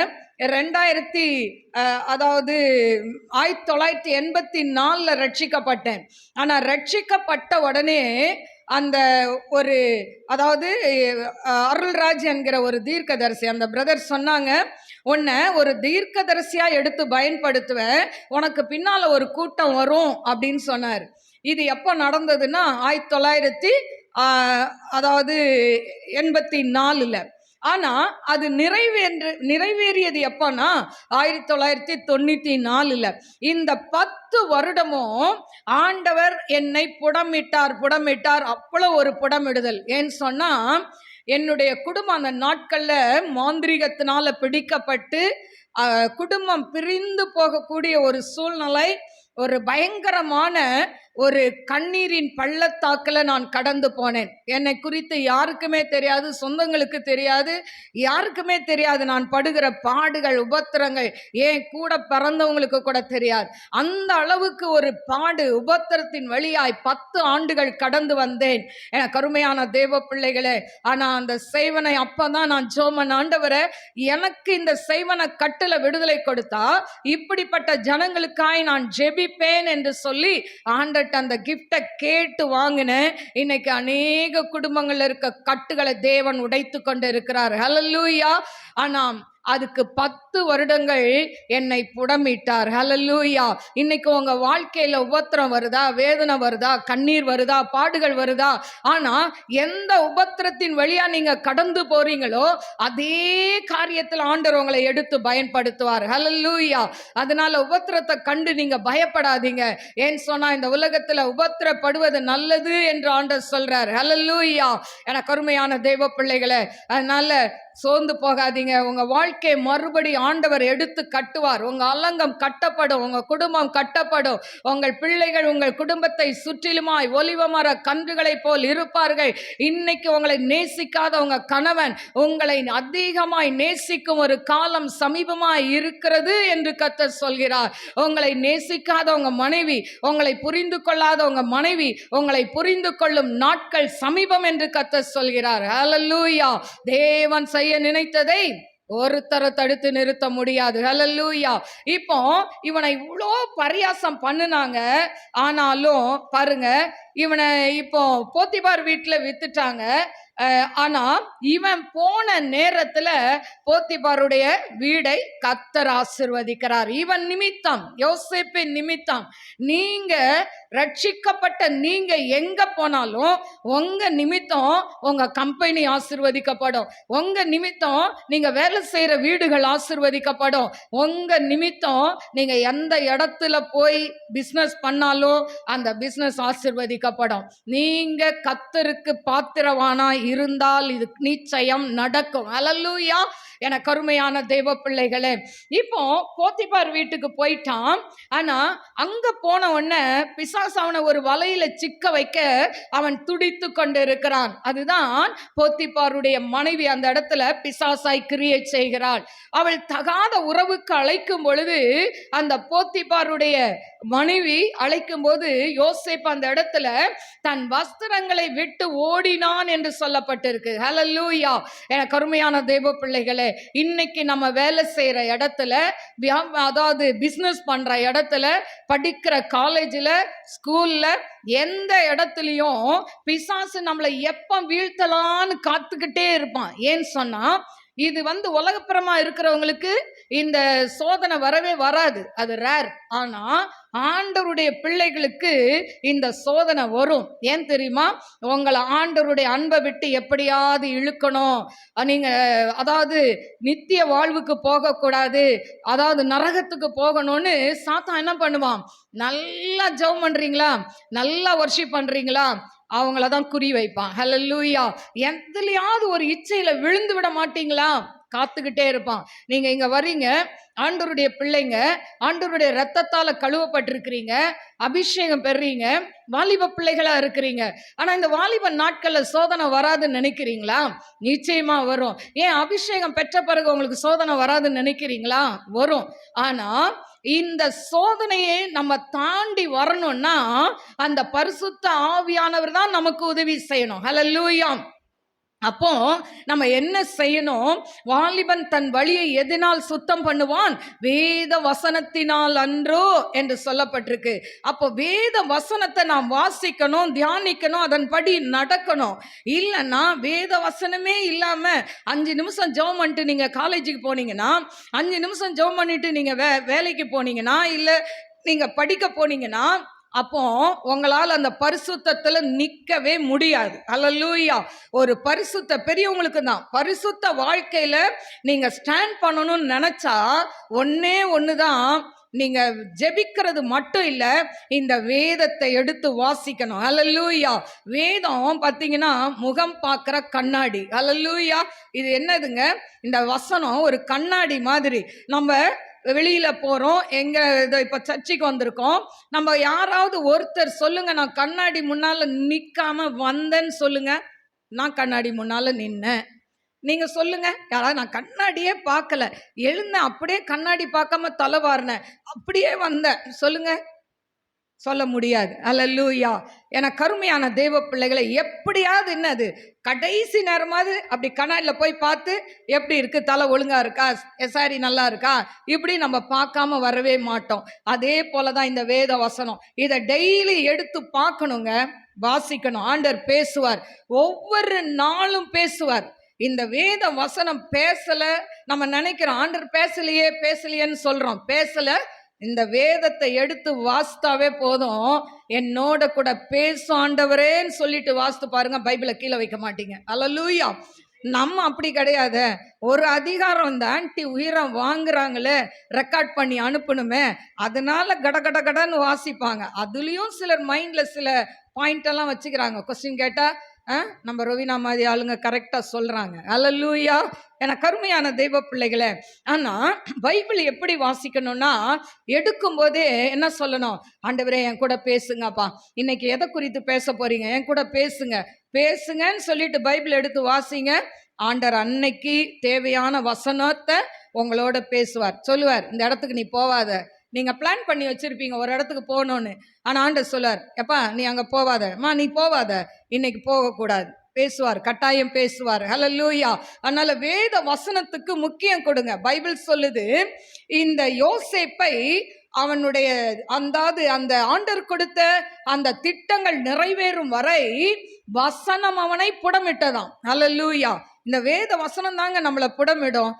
1984 ரட்சிக்கப்பட்டேன். ஆனா ரட்சிக்கப்பட்ட உடனே அந்த ஒரு அருள்ராஜ் என்கிற ஒரு தீர்க்கதரிசி, அந்த பிரதர் சொன்னாங்க, உன்னை ஒரு தீர்க்கதரிசியா எடுத்து பயன்படுத்துவேன், உனக்கு பின்னால ஒரு கூட்டம் வரும் அப்படின்னு சொன்னார். இது எப்போ நடந்ததுன்னா 1984. ஆனா அது நிறைவேறியது எப்பன்னா 1994. இந்த 10 வருடமும் ஆண்டவர் என்னை புடமிட்டார். அவ்வளவு ஒரு புடமிடுதல். ஏன்னு சொன்னா என்னுடைய குடும்பம் அந்த நாட்கள்ல மாந்திரிகத்தினால பிடிக்கப்பட்டு குடும்பம் பிரிந்து போகக்கூடிய ஒரு சூழ்நிலை, ஒரு பயங்கரமான ஒரு கண்ணீரின் பள்ளத்தாக்குல நான் கடந்து போனேன். என்னை குறித்து யாருக்குமே தெரியாது, சொந்தங்களுக்கு தெரியாது, யாருக்குமே தெரியாது நான் படுகிற பாடுகள், உபத்திரங்கள், ஏன் கூட பிறந்தவங்களுக்கு கூட தெரியாது. அந்த அளவுக்கு ஒரு பாடு உபத்திரத்தின் வழியாய் 10 ஆண்டுகள் கடந்து வந்தேன் என கருமையான தேவ பிள்ளைகளே. ஆனா அந்த செய்வனை அப்பதான் நான் ஜோமன், ஆண்டவரே எனக்கு இந்த செய்வனை கட்டுல விடுதலை கொடுத்தா இப்படிப்பட்ட ஜனங்களுக்காய் நான் ஜெபிப்பேன் என்று சொல்லி ஆண்ட அந்த கிஃப்டை கேட்டு வாங்கினேன். இன்னைக்கு அநேக குடும்பங்கள்ல இருக்க கட்டுகளை தேவன் உடைத்து கொண்டு இருக்கிறார். ஹல்லேலூயா! ஆனா அதுக்கு 10 வருடங்கள் என்னை புடமிட்டார். ஹல்லேலூயா. இன்னைக்கு உங்க வாழ்க்கையில உபத்திரம் வருதா, வேதனை வருதா, கண்ணீர் வருதா, பாடுகள் வருதா? ஆனா எந்த உபத்திரத்தின் வழியா நீங்க கடந்து போறீங்களோ அதே காரியத்தில் ஆண்டவர் உங்களை எடுத்து பயன்படுத்துவார். ஹல்லேலூயா. அதனால உபத்திரத்தை கண்டு நீங்க பயப்படாதீங்க. ஏன் சொன்னா இந்த உலகத்துல உபத்திரப்படுவது நல்லது என்று ஆண்டவர் சொல்றார். ஹல்லேலூயா. என கருமையான தெய்வ பிள்ளைகளே, அதனால சோர்ந்து போகாதீங்க. உங்க வாழ்க்கை மறுபடி ஆண்டவர் எடுத்து கட்டுவார். உங்க அலங்கம் கட்டப்படும், உங்க குடும்பம் கட்டப்படும். உங்கள் பிள்ளைகள் உங்கள் குடும்பத்தை சுற்றிலுமாய் ஒலிவ மர கன்றுகளை போல் இருப்பார்கள். இன்னைக்கு உங்களை நேசிக்காத உங்க கணவன் உங்களை அதிகமாய் நேசிக்கும் ஒரு காலம் சமீபமாய் இருக்கிறது என்று கர்த்தர் சொல்கிறார். உங்களை நேசிக்காத உங்க மனைவி, உங்களை புரிந்து கொள்ளாத உங்க மனைவி உங்களை புரிந்து கொள்ளும் நாட்கள் சமீபம் என்று கர்த்தர் சொல்கிறார். ஹல்லேலூயா. தேவன் செய்ய நினைத்ததை ஒருத்தரை தடுத்து நிறுத்த முடியாது. ஹல்லேலூயா. இப்போ இவனை இவ்வளோ பரியாசம் பண்ணுனாங்க. ஆனாலும் பாருங்க, இவனை இப்போ போத்திபார் வீட்டில் வித்துட்டாங்க. ஆனா இவன் போன நேரத்துல போத்திபாருடைய வீடை கர்த்தர் ஆசீர்வதிக்கிறார். இவன் நிமித்தம், யோசேப்பின் நிமித்தம், நீங்க ரட்சிக்கப்பட்ட நீங்க எங்க போனாலும் உங்க நிமித்தம் உங்க கம்பெனி ஆசீர்வதிக்கப்படும். உங்க நிமித்தம் நீங்க வேலை செய்யற வீடுகள் ஆசீர்வதிக்கப்படும். உங்க நிமித்தம் நீங்க எந்த இடத்துல போய் பிசினஸ் பண்ணாலும் அந்த பிசினஸ் ஆசீர்வதிக்கப்படும். நீங்க கர்த்தருக்கு பாத்திரவானா இருந்தால் இது நிச்சயம் நடக்கும். ஹல்லேலூயா. என கருமையான தெய்வ பிள்ளைகளே, இப்போ போத்திபார் வீட்டுக்கு போயிட்டான். ஆனா அங்க போன உடனே பிசாசு அவனை ஒரு வலையில சிக்க வைக்க அவன் துடித்து கொண்டு இருக்கிறான். அதுதான் போத்திபாருடைய மனைவி அந்த இடத்துல பிசாசாய் கிரியேட் செய்கிறாள். அவள் தகாத உறவுக்கு அழைக்கும் பொழுது, அந்த போத்திபாருடைய மனைவி அழைக்கும் போது யோசேப்பு அந்த இடத்துல தன் வஸ்திரங்களை விட்டு ஓடினான் என்று சொல்லப்பட்டிருக்கு. ஹல்லேலூயா. என கருமையான தெய்வ பிள்ளைகளே, இன்னைக்கு நம்ம வேலை செய்யற இடத்துல, அதாவது பிசினஸ் பண்ற இடத்துல, படிக்கிற காலேஜில், ஸ்கூல்ல, எந்த இடத்துலையும் பிசாசு நம்மளை எப்ப வீழ்த்தலான்னு காத்துக்கிட்டே இருப்பான். ஏன்னு சொன்னா இது உலகப்புறமா இருக்கிறவங்களுக்கு இந்த சோதனை வரவே வராது, அது ரேர். ஆனா ஆண்டவருடைய பிள்ளைகளுக்கு இந்த சோதனை வரும். ஏன் தெரியுமா? உங்களை ஆண்டவருடைய அன்பை விட்டு எப்படியாவது இழுக்கணும். நீங்க அதாவது நித்திய வாழ்வுக்கு போகக்கூடாது, அதாவது நரகத்துக்கு போகணும்னு சாத்தான் என்ன பண்ணுவான்? நல்லா ஜெபம் பண்றீங்களா, நல்லா வர்ஷிப் பண்றீங்களா, அவங்கள தான் குறி வைப்பான். ஹல்லேலூயா. எதுலையாவது ஒரு இச்சையில விழுந்து விட மாட்டீங்களா, காத்துக்கிட்டே இருப்பான். நீங்க இங்க வர்றீங்க, ஆண்டவருடைய பிள்ளைங்க, ஆண்டவருடைய ரத்தத்தால கழுவப்பட்டிருக்கிறீங்க, அபிஷேகம் பெறுறீங்க, வாலிப பிள்ளைகளா இருக்கிறீங்க. ஆனா இந்த வாலிப நாட்கள்ல சோதனை வராதுன்னு நினைக்கிறீங்களா? நிச்சயமா வரும். ஏன் அபிஷேகம் பெற்ற பிறகு உங்களுக்கு சோதனை வராதுன்னு நினைக்கிறீங்களா? வரும். ஆனா இந்த சோதனையை நம்ம தாண்டி வரணும்னா அந்த பரிசுத்த ஆவியானவர் தான் நமக்கு உதவி செய்யணும். ஹல்லேலூயா. அப்போ நம்ம என்ன செய்யணும்? வாலிபன் தன் வழியை எதனால் சுத்தம் பண்ணுவான்? வேத வசனத்தினால் அன்றோ என்று சொல்லப்பட்டிருக்கு. அப்போ வேத வசனத்தை நாம் வாசிக்கணும், தியானிக்கணும், அதன்படி நடக்கணும். இல்லைன்னா வேத வசனமே இல்லாம 5 நிமிஷம் ஜெபம் பண்ணிட்டு நீங்க காலேஜுக்கு போனீங்கன்னா, 5 நிமிஷம் ஜெபம் பண்ணிட்டு நீங்க வேலைக்கு போனீங்கன்னா, இல்லை நீங்க படிக்க போனீங்கன்னா, அப்போ உங்களால் அந்த பரிசுத்தத்துல நிற்கவே முடியாது. ஹல்லேலூயா. ஒரு பரிசுத்த பெரியவங்களுக்கு தான் பரிசுத்த வாழ்க்கையில நீங்க ஸ்டாண்ட் பண்ணணும்னு நினைச்சா ஒன்னே ஒண்ணுதான், நீங்க ஜெபிக்கிறது மட்டும் இல்ல, இந்த வேதத்தை எடுத்து வாசிக்கணும். ஹல்லேலூயா. வேதம் பார்த்தீங்கன்னா முகம் பார்க்குற கண்ணாடி. ஹல்லேலூயா. இது என்னதுங்க? இந்த வசனம் ஒரு கண்ணாடி மாதிரி. நம்ம வெளியில போறோம், எங்க இப்போ சர்ச்சுக்கு வந்திருக்கோம், நம்ம யாராவது ஒருத்தர் சொல்லுங்க, நான் கண்ணாடி முன்னால நிற்காம வந்தேன்னு சொல்லுங்க. நான் கண்ணாடி முன்னால நின்னேன். நீங்க சொல்லுங்க, யாராவது நான் கண்ணாடியே பார்க்கல, எழுந்தேன், அப்படியே கண்ணாடி பார்க்காம தலை வாரினேன், அப்படியே வந்தேன், சொல்லுங்க. சொல்ல முடியாது. அல்லேலூயா. என கருமையான தேவ பிள்ளைகளை, எப்படியாவது என்னது கடைசி நேரமாவது அப்படி கண்ணாடியில் போய் பார்த்து எப்படி இருக்கு, தலை ஒழுங்கா இருக்கா, சாரி நல்லா இருக்கா, இப்படி நம்ம பார்க்காம வரவே மாட்டோம். அதே போலதான் இந்த வேத வசனம். இதை டெய்லி எடுத்து பார்க்கணுங்க, வாசிக்கணும். ஆண்டவர் பேசுவார், ஒவ்வொரு நாளும் பேசுவார். இந்த வேத வசனம் பேசல, நம்ம நினைக்கிறோம் ஆண்டவர் பேசலையேன்னு சொல்றோம். பேசல, இந்த வேதத்தை எடுத்து வாசித்தாவே போதும், என்னோட கூட பேசும் ஆண்டவரேன்னு சொல்லிட்டு வாசித்து பாருங்க, பைபிளை கீழே வைக்க மாட்டீங்க. அல்லேலூயா. நம்ம அப்படி கிடையாது. ஒரு அதிகாரம் இந்த ஆன்டி உயிரம் வாங்குறாங்களே, ரெக்கார்ட் பண்ணி அனுப்பணுமே, அதனால கடன்னு வாசிப்பாங்க. அதுலயும் சிலர் மைண்ட்ல சில பாயிண்ட் எல்லாம் வச்சுக்கிறாங்க. கொஸ்டின் கேட்டா நம்ம ரவினா மாதிரி ஆளுங்க கரெக்டா சொல்றாங்க. அல்லேலூயா. என கருமையான தெய்வ பிள்ளைகளே, ஆனா பைபிள் எப்படி வாசிக்கணும்னா, எடுக்கும் போதே என்ன சொல்லணும்? ஆண்டவரே என் கூட பேசுங்கப்பா, இன்னைக்கு எதை குறித்து பேச போறீங்க, என் கூட பேசுங்கன்னு சொல்லிட்டு பைபிள் எடுத்து வாசிங்க. ஆண்டவர் அன்னைக்கு தேவையான வசனத்தை உங்களோட பேசுவார். சொல்லுவார், இந்த இடத்துக்கு நீ போவாத. நீங்க பிளான் பண்ணி வச்சிருப்பீங்க ஒரு இடத்துக்கு போகணும்னு, ஆனா ஆண்டவர் சொல்லுவார், எப்பா நீ அங்க போவாத, நீ போவாத, இன்னைக்கு போகக்கூடாது. பேசுவார், கட்டாயம் பேசுவார். ஹல்லேலூயா. அதனால வேத வசனத்துக்கு முக்கியம் கொடுங்க. பைபிள் சொல்லுது, இந்த யோசேப்பை அவனுடைய அந்த ஆண்டவர் கொடுத்த அந்த திட்டங்கள் நிறைவேறும் வரை வசனம் அவனை புடமிட்டதாம். ஹல்லேலூயா. இந்த வேத வசனம் தாங்க நம்மளை புடமிடும்.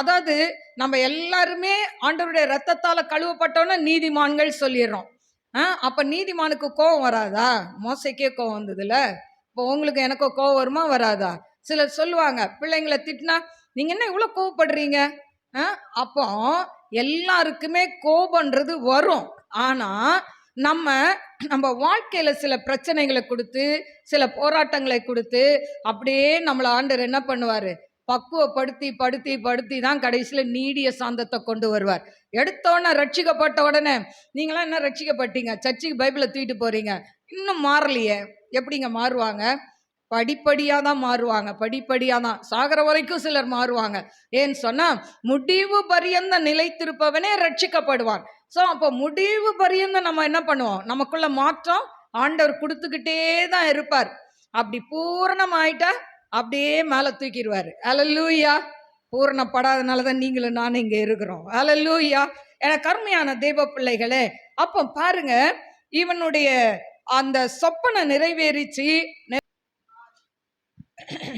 அதாவது நம்ம எல்லாருமே ஆண்டவருடைய ரத்தத்தால கழுவப்பட்டோன்னு நீதிமான்கள் சொல்லிடுறோம். அப்ப நீதிமானுக்கு கோபம் வராதா? மோசைக்கே கோபம் வந்ததுல, இப்போ உங்களுக்கு எனக்கோ கோபம் வருமா வராதா? சிலர் சொல்லுவாங்க, பிள்ளைங்களை திட்டினா நீங்க என்ன இவ்வளவு கோவப்படுறீங்க? அப்போ எல்லாருக்குமே கோபம்ன்றது வரும். ஆனா நம்ம வாழ்க்கையில சில பிரச்சனைகளை கொடுத்து, சில போராட்டங்களை கொடுத்து, அப்படியே நம்மளை ஆண்டவர் என்ன பண்ணுவாரு? பக்குவப்படுத்தி தான் கடைசியில நீடிய சாந்தத்தை கொண்டு வருவார். எடுத்தோன்னே ரட்சிக்கப்பட்ட உடனே, நீங்களாம் என்ன ரட்சிக்கப்பட்டீங்க, சர்ச்சுக்கு பைபிளை தூக்கிட்டு போறீங்க, இன்னும் மாறலையே, எப்படிங்க மாறுவாங்க? படிப்படியாக தான் மாறுவாங்க. படிப்படியாக தான், சாகிற வரைக்கும் சிலர் மாறுவாங்க. ஏன்னு சொன்னா, முடிவு பரியந்த நிலைத்திருப்பவனே ரட்சிக்கப்படுவான். ஸோ அப்போ முடிவு பரியந்த நம்ம என்ன பண்ணுவோம்? நமக்குள்ள மாற்றம் ஆண்டவர் கொடுத்துக்கிட்டே தான் இருப்பார். அப்படி பூரணம் ஆயிட்டா அப்படியே மேலே தூக்கிடுவார். அல்லேலூயா. பூரணப்படாதனால தான் நீங்களும் நானும் இங்கே இருக்கிறோம். அல்லேலூயா. எனக்கு அருமையான தெய்வ பிள்ளைகளே, அப்போ பாருங்க, இவனுடைய அந்த சொப்பனை நிறைவேறிச்சு.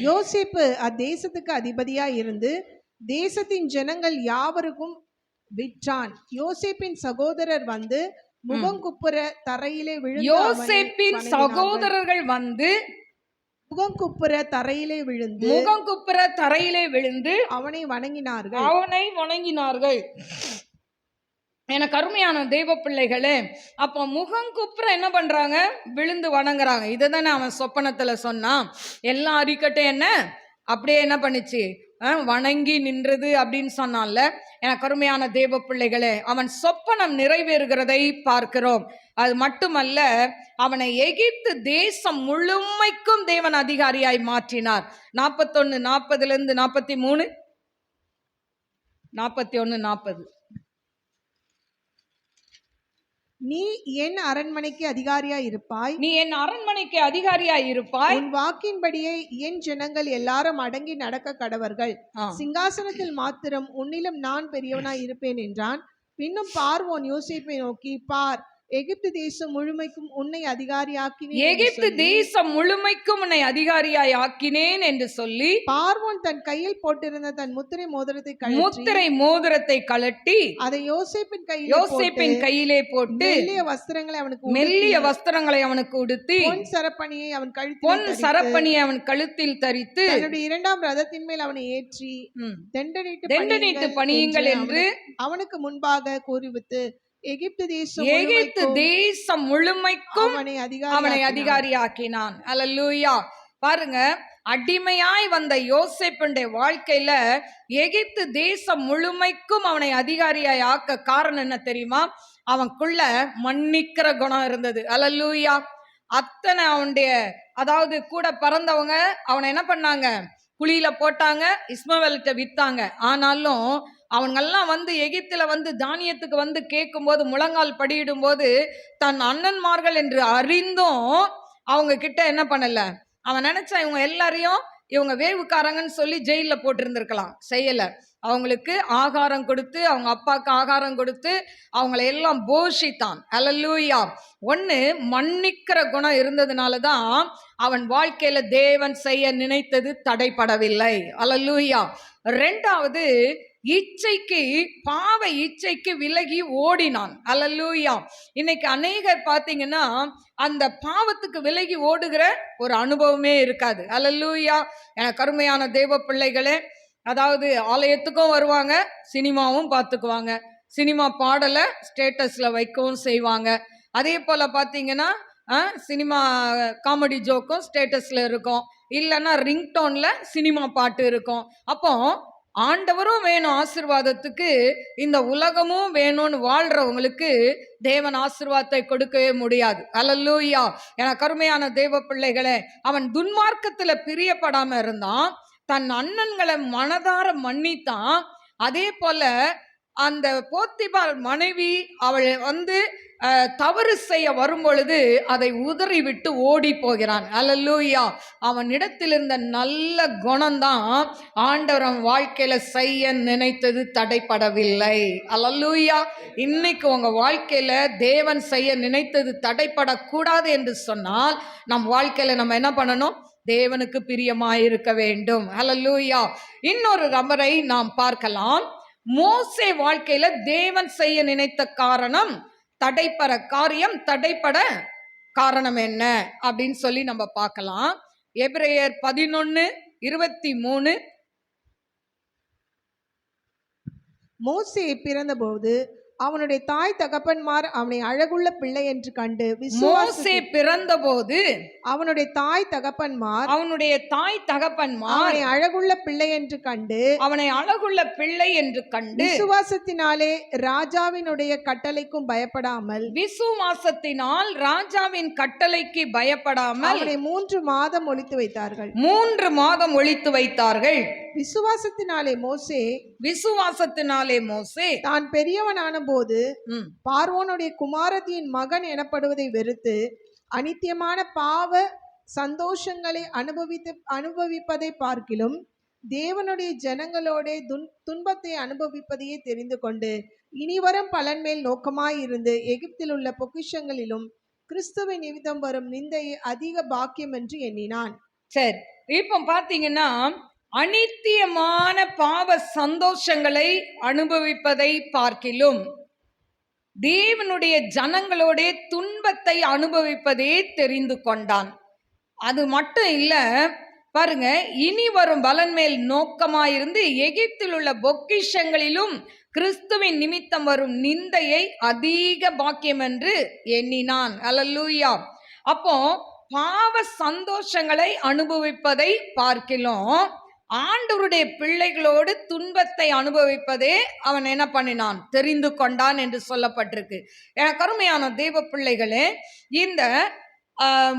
யோசேப்பு அத்தேசத்துக்கு அதிபதியா இருந்து தேசத்தின் ஜனங்கள் யாவருக்கும் விற்றான். யோசேப்பின் சகோதரர் வந்து முகங்குப்புற தரையிலே விழுந்து யோசேப்பின் சகோதரர்கள் வந்து முகங்குப்புற தரையிலே விழுந்து அவனை வணங்கினார்கள். எனக்கு அருமையான தெய்வ பிள்ளைகளே, அப்போ முகங்குப்புற என்ன பண்றாங்க? விழுந்து வணங்குறாங்க. இதை தானே அவன் சொப்பனத்துல சொன்னான். எல்லா அறிக்கட்டும் என்ன அப்படியே என்ன பண்ணிச்சு? வணங்கி நின்றது அப்படின்னு சொன்னான்ல. எனக்கு அருமையான தேவ பிள்ளைகளே, அவன் சொப்பனம் நிறைவேறுகிறதை பார்க்கிறோம். அது மட்டுமல்ல, அவனை எகிப்து தேசம் முழுமைக்கும் தேவன் அதிகாரியாய் மாற்றினார். 41:40 43 41:40. நீ என் அரண்மனைக்கு அதிகாரியாய் இருப்பாய். உன் வாக்கின்படியே என் ஜனங்கள் எல்லாரும் அடங்கி நடக்க கடவர்கள். சிங்காசனத்தில் மாத்திரம் உன்னிலும் நான் பெரியவனாய் இருப்பேன் என்றான். பின்னும் பார்வோன் யோசேப்பை நோக்கி, பார், எகிப்து தேசம் முழுமைக்கும் உன்னை அதிகாரியாய் ஆக்கினேன் என்று சொல்லி பார்வோன் தன் கையில் போட்டிருந்த தன் முத்திரை மோதிரத்தை கழட்டி அதை யோசேப்பின் கையிலே போட்டு மெல்லிய வஸ்திரங்களை அவனுக்கு உடுத்தி பொன் சரப்பணியை அவன் கழுத்தில் தரித்து தன்னுடைய இரண்டாம் ரதத்தின் மேல் அவனை ஏற்றி தண்டனிட்டு பணியுங்கள் என்று அவனுக்கு முன்பாக கூறிவிட்டு எகிப்து தேசம் முழுமைக்கும் அவனை அதிகாரியாக்கினான். அல்லேலூயா. பாருங்க, அடிமையாய் வந்த யோசேப்புடைய வாழ்க்கையில எகிப்து தேசம் முழுமைக்கும் அவனை அதிகாரியாய் ஆக்க காரணம் என்ன தெரியுமா? அவனுக்குள்ள மன்னிக்கிற குணம் இருந்தது. அல்லேலூயா. அத்தனை அவனுடைய, அதாவது கூட பிறந்தவங்க அவனை என்ன பண்ணாங்க? குழியில போட்டாங்க, இஸ்மவேல்கிட்ட வித்தாங்க. ஆனாலும் அவங்கெல்லாம் வந்து எகிப்தில் வந்து தானியத்துக்கு வந்து கேட்கும் போது, முழங்கால் படியிடும் போது, தன் அண்ணன்மார்கள் என்று அறிந்தும் அவங்க கிட்ட என்ன பண்ணல? அவன் நினைச்சா இவங்க எல்லாரையும் இவங்க வேவுக்காரங்கன்னு சொல்லி ஜெயிலில் போட்டிருந்திருக்கலாம். செய்யல. அவங்களுக்கு ஆகாரம் கொடுத்து, அவங்க அப்பாவுக்கு ஆகாரம் கொடுத்து அவங்களை எல்லாம் போஷித்தான். அல்லேலூயா. ஒன்று, மன்னிக்கிற குணம் இருந்ததுனால தான் அவன் வாழ்க்கையில தேவன் செய்ய நினைத்தது தடைப்படவில்லை. அல்லேலூயா. ரெண்டாவது, இச்சைக்கு, பாவ இச்சைக்கு விலகி ஓடினான். அல்லேலூயா. இன்னைக்கு அநேகர் பார்த்தீங்கன்னா அந்த பாவத்துக்கு விலகி ஓடுகிற ஒரு அனுபவமே இருக்காது. அல்லேலூயா. எனக்கு அருமையான தேவ பிள்ளைகளே, அதாவது ஆலயத்துக்கும் வருவாங்க, சினிமாவும் பார்த்துக்குவாங்க, சினிமா பாடலை ஸ்டேட்டஸில் வைக்கவும் செய்வாங்க. அதே போல் பார்த்தீங்கன்னா சினிமா காமெடி ஜோக்கும் ஸ்டேட்டஸில் இருக்கும், இல்லைன்னா ரிங்டோனில் சினிமா பாட்டு இருக்கும். அப்போ ஆண்டவரும் வேணும் ஆசீர்வாதத்துக்கு, இந்த உலகமும் வேணும்னு வாழ்றவங்களுக்கு தேவன் ஆசீர்வாதத்தை கொடுக்கவே முடியாது. அல்லேலூயா. எனக்கு அருமையான தேவ பிள்ளைகளே, அவன் துன்மார்க்கத்துல பிரியப்படாம இருந்தான், தன் அண்ணன்களை மனதார மன்னித்தான். அதே போல அந்த போத்திபார் மனைவி அவள் தவறு செய்ய வரும் பொழுது அதை உதறி விட்டு ஓடி போகிறான். அல்லேலூயா. அவனிடத்தில் இருந்த நல்ல குணம்தான் ஆண்டவர் அவன் வாழ்க்கையில செய்ய நினைத்தது தடைப்படவில்லை. அல்லேலூயா. இன்னைக்கு உங்க வாழ்க்கையில தேவன் செய்ய நினைத்தது தடைப்படக்கூடாது என்று சொன்னால் நம் வாழ்க்கையில நம்ம என்ன பண்ணணும்? தேவனுக்கு பிரியமாயிருக்க வேண்டும். அல்லேலூயா. இன்னொரு நபரை நாம் பார்க்கலாம். மோசே வாழ்க்கையில தேவன் செய்ய நினைத்த காரணம் தடைப்பட காரியம் தடைப்பட காரணம் என்ன அப்படின்னு சொல்லி நம்ம பார்க்கலாம். எபிரேயர் 11:23. மோசே பிறந்தபோது அவனுடைய தாய் தகப்பன்மார் அவனை அழகுள்ள பிள்ளை என்று கண்டு, மோசே பிறந்தபோது அவனுடைய தாய் தகப்பன்மார் அவனை அழகுள்ள பிள்ளை என்று கண்டு விசுவாசத்தினாலே ராஜாவினுடைய கட்டளைக்கும் பயப்படாமல் அவனை 3 மாதம் ஒளித்து வைத்தார்கள். விசுவாசத்தினாலே மோசே தான் பெரியவனான போது பார்வோனுடைய குமாரத்தியின் மகன் எனப்படுவதை வெறுத்து அநித்தியமான பாவ சந்தோஷங்களை அனுபவிப்பதை பார்க்கிலும் தேவனுடைய ஜனங்களோட துன்பத்தை அனுபவிப்பதையே தெரிந்து கொண்டு இனிவரும் பலன் மேல் நோக்கமாயிருந்து எகிப்தில் உள்ள பொக்கிஷங்களிலும் கிறிஸ்துவின் நிமித்தம் வரும் நிந்தையை அதிக பாக்கியம் என்று எண்ணினான். சரி, இப்போ பார்த்தீங்கன்னா அநித்தியமான பாவ சந்தோஷங்களை அனுபவிப்பதை பார்க்கிலும் தேவனுடைய ஜனங்களோட துன்பத்தை அனுபவிப்பதே தெரிந்து கொண்டான். அது மட்டும் இல்ல, பாருங்க, இனி வரும் பலன் மேல் நோக்கமாயிருந்து எகிப்தில் உள்ள பொக்கிஷங்களிலும் கிறிஸ்துவின் நிமித்தம் வரும் நிந்தையை அதிக பாக்கியம் என்று எண்ணினான். அல்லேலூயா. அப்போ பாவ சந்தோஷங்களை அனுபவிப்பதை பார்க்கிலும் ஆண்டவருடைய பிள்ளைகளோடு துன்பத்தை அனுபவிப்பதே அவன் என்ன பண்ணினான்? தெரிந்து கொண்டான் என்று சொல்லப்பட்டிருக்கு. எனக்கு அருமையான தேவ பிள்ளைகளே, இந்த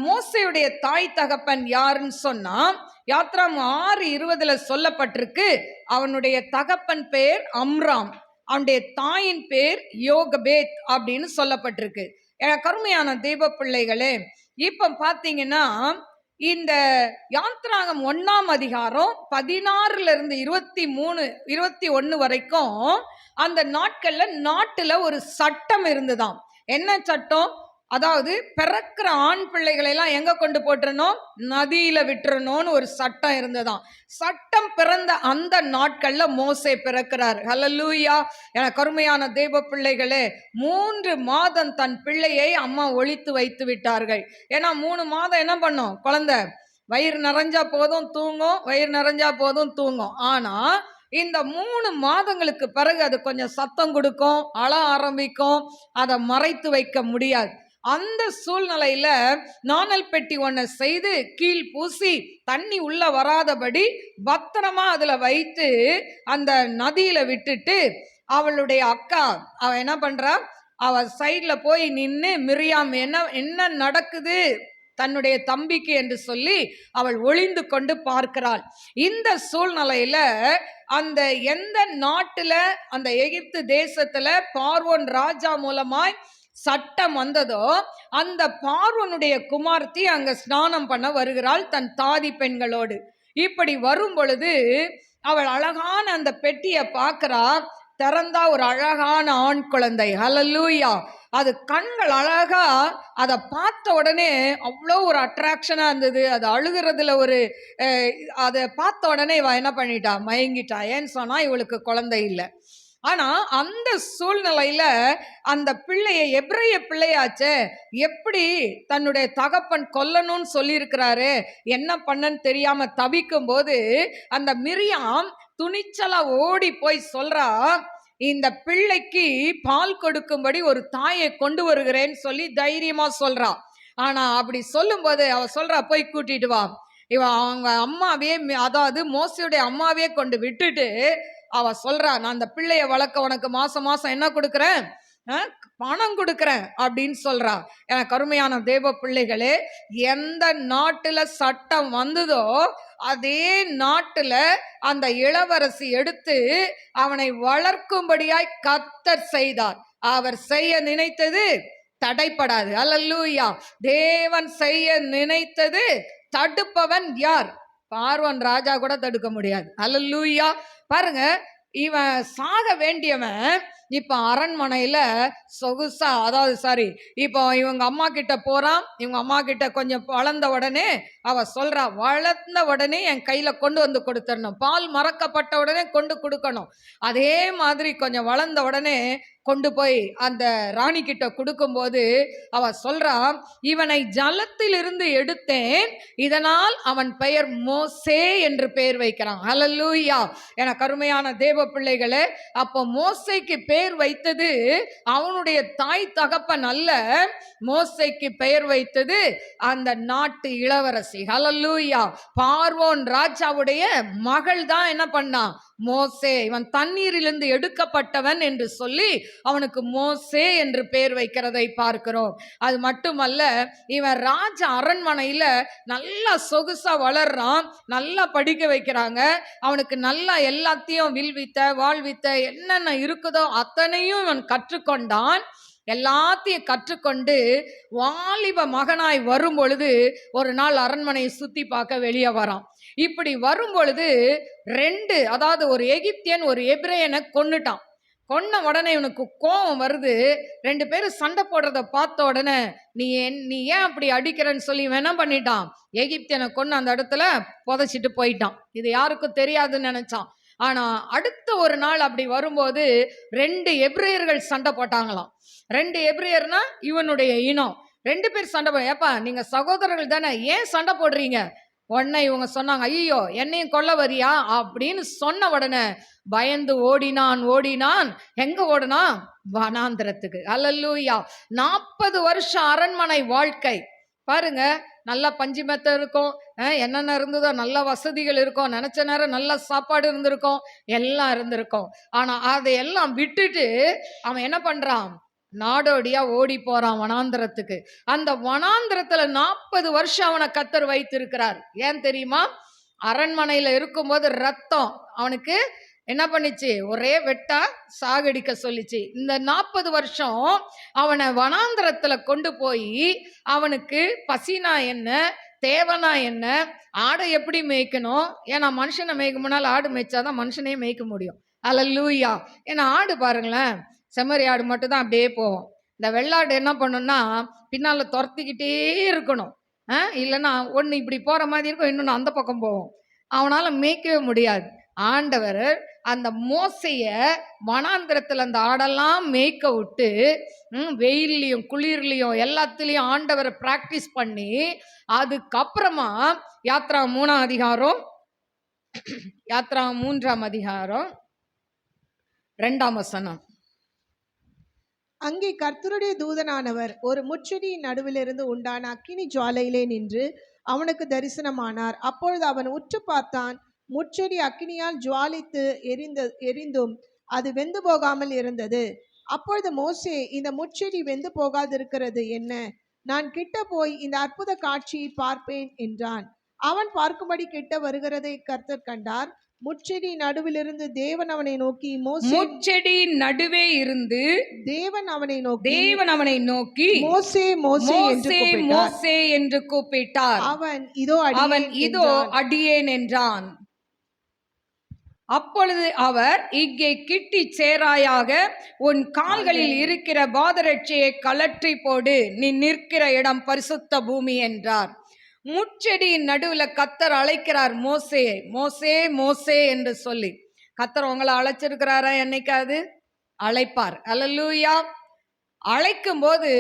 மோசேயுடைய தாய் தகப்பன் யாருன்னு சொன்னா யாத்ராம் 6:20 சொல்லப்பட்டிருக்கு. அவனுடைய தகப்பன் பேர் அம்ராம், அவனுடைய தாயின் பேர் யோகபேத் அப்படின்னு சொல்லப்பட்டிருக்கு. எனக்கு அருமையான தேவ பிள்ளைகளே, இப்ப பாத்தீங்கன்னா இந்த யாத்ராகம் 1ஆம் அதிகாரம் 16 21 வரைக்கும் அந்த நாட்கள்ல நாட்டுல ஒரு சட்டம் இருந்துதான். என்ன சட்டம்? அதாவது பிறக்கிற ஆண் பிள்ளைகளை எல்லாம் எங்க கொண்டு போட்டுறணும்? நதியில விட்டுறணும்னு ஒரு சட்டம் இருந்ததாம். சட்டம் பிறந்த அந்த நாட்கள்ல மோசே பிறக்கிறார். ஹல்லேலூயா. எனக்கு அருமையான தேவ பிள்ளைகளே, 3 மாதம் தன் பிள்ளையை அம்மா ஒளித்து வைத்து விட்டார்கள். ஏன்னா 3 மாதம் என்ன பண்ணும் குழந்தை? வயிறு நிறைஞ்சா போதும் தூங்கும். ஆனா இந்த 3 மாதங்களுக்கு பிறகு அது கொஞ்சம் சத்தம் கொடுக்கும், அழ ஆரம்பிக்கும். அதை மறைத்து வைக்க முடியாது. அந்த சூழ்நிலையில நாணல் பெட்டி ஒன்றை செய்து கீழ் பூசி தண்ணி உள்ள வராதபடி பத்திரமா அதுல வைத்து அந்த நதியில விட்டுட்டு அவளுடைய அக்கா அவ என்ன பண்றா? அவ சைட்ல போய் நின்று மிரியாம் என்ன நடக்குது தன்னுடைய தம்பிக்கு என்று சொல்லி அவள் ஒளிந்து கொண்டு பார்க்கிறாள். இந்த சூழ்நிலையில அந்த எந்த நாட்டுல அந்த எகிப்து தேசத்துல பார்வோன் ராஜா மூலமாய் சட்டம் வந்ததோ அந்த பார்வோனுடைய குமார்த்தி அங்க ஸ்நானம் பண்ண வருகிறாள் தன் தாதி பெண்களோடு. இப்படி வரும் பொழுது அவள் அழகான அந்த பெட்டியை பார்க்கிறா. திறந்தா ஒரு அழகான ஆண் குழந்தை. ஹல்லேலூயா. அது கண்கள் அழகா அதை பார்த்த உடனே அவ்வளோ ஒரு அட்ராக்ஷனா இருந்தது. அது அழுகிறதுல ஒரு அதை பார்த்த உடனே இவ என்ன பண்ணிட்டா, மயங்கிட்டா. ஏன்னு சொன்னா இவளுக்கு குழந்தை இல்லை. ஆனா அந்த சூழ்நிலையில அந்த பிள்ளையை, எபிரேய பிள்ளையாச்சே, எப்படி தன்னுடைய தகப்பன் கொல்லணும்னு சொல்லியிருக்கிறாரு, என்ன பண்ணன்னு தெரியாம தவிக்கும் போது அந்த மிரியாம் துணிச்சலா ஓடி போய் சொல்றா, இந்த பிள்ளைக்கு பால் கொடுக்கும்படி ஒரு தாயை கொண்டு வருகிறேன்னு சொல்லி தைரியமா சொல்றா. ஆனா அப்படி சொல்லும் போது அவ சொல்றா, போய் கூட்டிட்டு வா. அவங்க அம்மாவே, அதாவது மோசையுடைய அம்மாவே கொண்டு விட்டுட்டு அவ சொல்றா, நான் அந்த பிள்ளைய வளர்க்க உனக்கு மாசம் மாசம் என்ன கொடுக்குறேன், பணம் கொடுக்குறேன் அப்படின்னு சொல்றா. எனக்கு அருமையான தேவ பிள்ளைகளே, எந்த நாட்டுல சட்டம் வந்ததோ அதே நாட்டுல அந்த இளவரசி எடுத்து அவனை வளர்க்கும்படியாய் கர்த்தர் செய்தார். அவர் செய்ய நினைத்தது தடைப்படாது. அல்லேலூயா. தேவன் செய்ய நினைத்தது தடுப்பவன் யார்? பார்வன் ராஜா கூட தடுக்க முடியாது. அல்லேலூயா. பாருங்க, இவன் சாக வேண்டியவன் இப்ப அரண்மனையில சொகுசா, அதாவது இப்போ இவங்க அம்மா கிட்ட போறான். இவங்க அம்மா கிட்ட கொஞ்சம் வளர்ந்த உடனே அவ சொல்றா, வளர்ந்த உடனே என் கையில கொண்டு வந்து கொடுத்துடணும், பால் மறக்கப்பட்ட உடனே கொண்டு கொடுக்கணும். அதே மாதிரி கொஞ்சம் வளர்ந்த உடனே கொண்டு போய் அந்த ராணி கிட்ட கொடுக்கும்போது அவ சொல்றா, இவனை ஜலத்திலிருந்து எடுத்தேன், இதனால் அவன் பெயர் மோசே என்று பெயர் வைக்கிறான். ஹல்லேலூயா. எனக்கு அருமையான தேவ பிள்ளைகளே, அப்போ மோசேக்கு பெயர் வைத்தது அவனுடைய தாய் தகப்பன் அல்ல, மோசேக்கு பெயர் வைத்தது அந்த நாட்டு இளவரசி. ஹல்லேலூயா. பார்வோன் ராஜாவுடைய மகள் தான் என்ன பண்ணா, மோசே. இவன் தண்ணீரிலிருந்து எடுக்கப்பட்டவன் என்று சொல்லி அவனுக்கு மோசே என்று பெயர் வைக்கிறதை பார்க்கிறோம். அது மட்டுமல்ல, இவன் ராஜ அரண்மனையில நல்லா சொகுசா வளர்றான், நல்லா படிக்க வைக்கிறாங்க, அவனுக்கு நல்லா எல்லாத்தையும் வில்வித்த வாழ்வித்த என்னென்ன இருக்குதோ அத்தனையும் இவன் கற்றுக்கொண்டான். எல்லாத்தையும் கற்றுக்கொண்டு வாலிப மகனாய் வரும் பொழுது ஒரு நாள் அரண்மனையை சுத்தி பார்க்க வெளியே வரான். இப்படி வரும் பொழுது அதாவது ஒரு எகிப்தியன் ஒரு எபிரேயனை கொன்னுட்டான். கொன்ன உடனே இவனுக்கு கோபம் வருது. 2 பேரும் சண்டை போடுறத பார்த்த உடனே நீ ஏன் அப்படி அடிக்கிறன்னு சொல்லி இவன் என்ன பண்ணிட்டான், எகிப்தியனை கொன்னு அந்த இடத்துல புதைச்சிட்டு போயிட்டான். இது யாருக்கும் தெரியாதுன்னு நினைச்சான். ஆனா அடுத்த ஒரு நாள் அப்படி வரும்போது 2 எபிரேயர்கள் சண்டை போட்டாங்களாம். 2 எபிரேயர்னா இவனுடைய இனம். 2 பேர் சண்டை போட, ஏப்பா நீங்க சகோதரர்கள் தானே, ஏன் சண்டை போடுறீங்க? உடனே இவங்க சொன்னாங்க, ஐயோ என்னையும் கொல்ல வரியா அப்படின்னு சொன்ன உடனே பயந்து ஓடினான். எங்க ஓடினா? வனாந்திரத்துக்கு. அல்லேலூயா. 40 வருஷம் அரண்மனை வாழ்க்கை பாருங்க. நல்லா பஞ்சு மெத்த இருக்கும், என்னென்ன இருந்ததோ நல்ல வசதிகள் இருக்கும், நினைச்ச நேரம் நல்ல சாப்பாடு இருந்திருக்கும், எல்லாம் இருந்திருக்கும். ஆனா அதையெல்லாம் விட்டுட்டு அவன் என்ன பண்றான், நாடோடியா ஓடி போறான் வனாந்திரத்துக்கு. அந்த வனாந்திரத்துல 40 வருஷம் அவனை கர்த்தர் வைத்திருக்கிறார். ஏன் தெரியுமா? அரண்மனையில இருக்கும்போது ரத்தம் அவனுக்கு என்ன பண்ணிச்சு, ஒரே வெட்டா சாகடிக்க சொல்லிச்சு. இந்த 40 வருஷம் அவனை வனாந்திரத்துல கொண்டு போய் அவனுக்கு பசினா என்ன, தேவனா என்ன, ஆடை எப்படி மேய்க்கணும். ஏன்னா மனுஷனை மேய்க்க முன்னால் ஆடு மேய்ச்சாதான் மனுஷனே மேய்க்க முடியும். அல்லேலூயா. ஏன்னா ஆடு பாருங்களேன், செம்மறி ஆடு மட்டும் தான் அப்படியே போவோம். இந்த வெள்ளாடு என்ன பண்ணும்னா பின்னால துரத்திக்கிட்டே இருக்கணும். இல்லைன்னா ஒன்று இப்படி போற மாதிரி இருக்கும், இன்னொன்று அந்த பக்கம் போவோம். அவனால மேய்க்கவே முடியாது. ஆண்டவர் அந்த மோசைய வனாந்திரத்தில் அந்த ஆடெல்லாம் மேய்க்க விட்டு வெயிலையும் குளிர்லையும் எல்லாத்துலேயும் ஆண்டவரை பிராக்டிஸ் பண்ணி அதுக்கப்புறமா யாத்ரா 3ஆம் அதிகாரம் 2ஆம் வசனம். அங்கே கர்த்தருடைய தூதனானவர் ஒரு முச்செடியின் நடுவிலிருந்து உண்டான அக்கினி ஜுவாலையிலே நின்று அவனுக்கு தரிசனமானார். அப்பொழுது அவன் உற்று பார்த்தான். முச்செடி அக்கினியால் ஜுவாலித்து எரிந்தும் அது வெந்து போகாமல் இருந்தது. அப்பொழுது மோசே, இந்த முச்செடி வெந்து போகாதிருக்கிறது என்ன? நான் கிட்ட போய் இந்த அற்புத காட்சியை பார்ப்பேன் என்றான். அவன் பார்க்கும்படி கிட்ட வருகிறதை கர்த்தர் கண்டார். முட்செடி நடுவிலிருந்து தேவன் அவனை நோக்கி முட்செடி நடுவே இருந்து தேவன் அவனை நோக்கி மோசே மோசே மோசே என்று கூப்பிட்டார். அவன் இதோ அடியேன் என்றான். அப்பொழுது அவர், இங்கே கிட்டி சேராயாக, உன் கால்களில் இருக்கிற பாதரட்சியை கலற்றி போடு, நீ நிற்கிற இடம் பரிசுத்த பூமி என்றார். முட்செடியின் நடுவுல கத்தர் அழைக்கிறார், மோசே மோசே மோசே என்று சொல்லி. கத்தர் உங்களை அழைச்சிருக்கிறாரா? என்னைக்காவது அழைப்பார். அல்லேலூயா. அழைக்கும் போது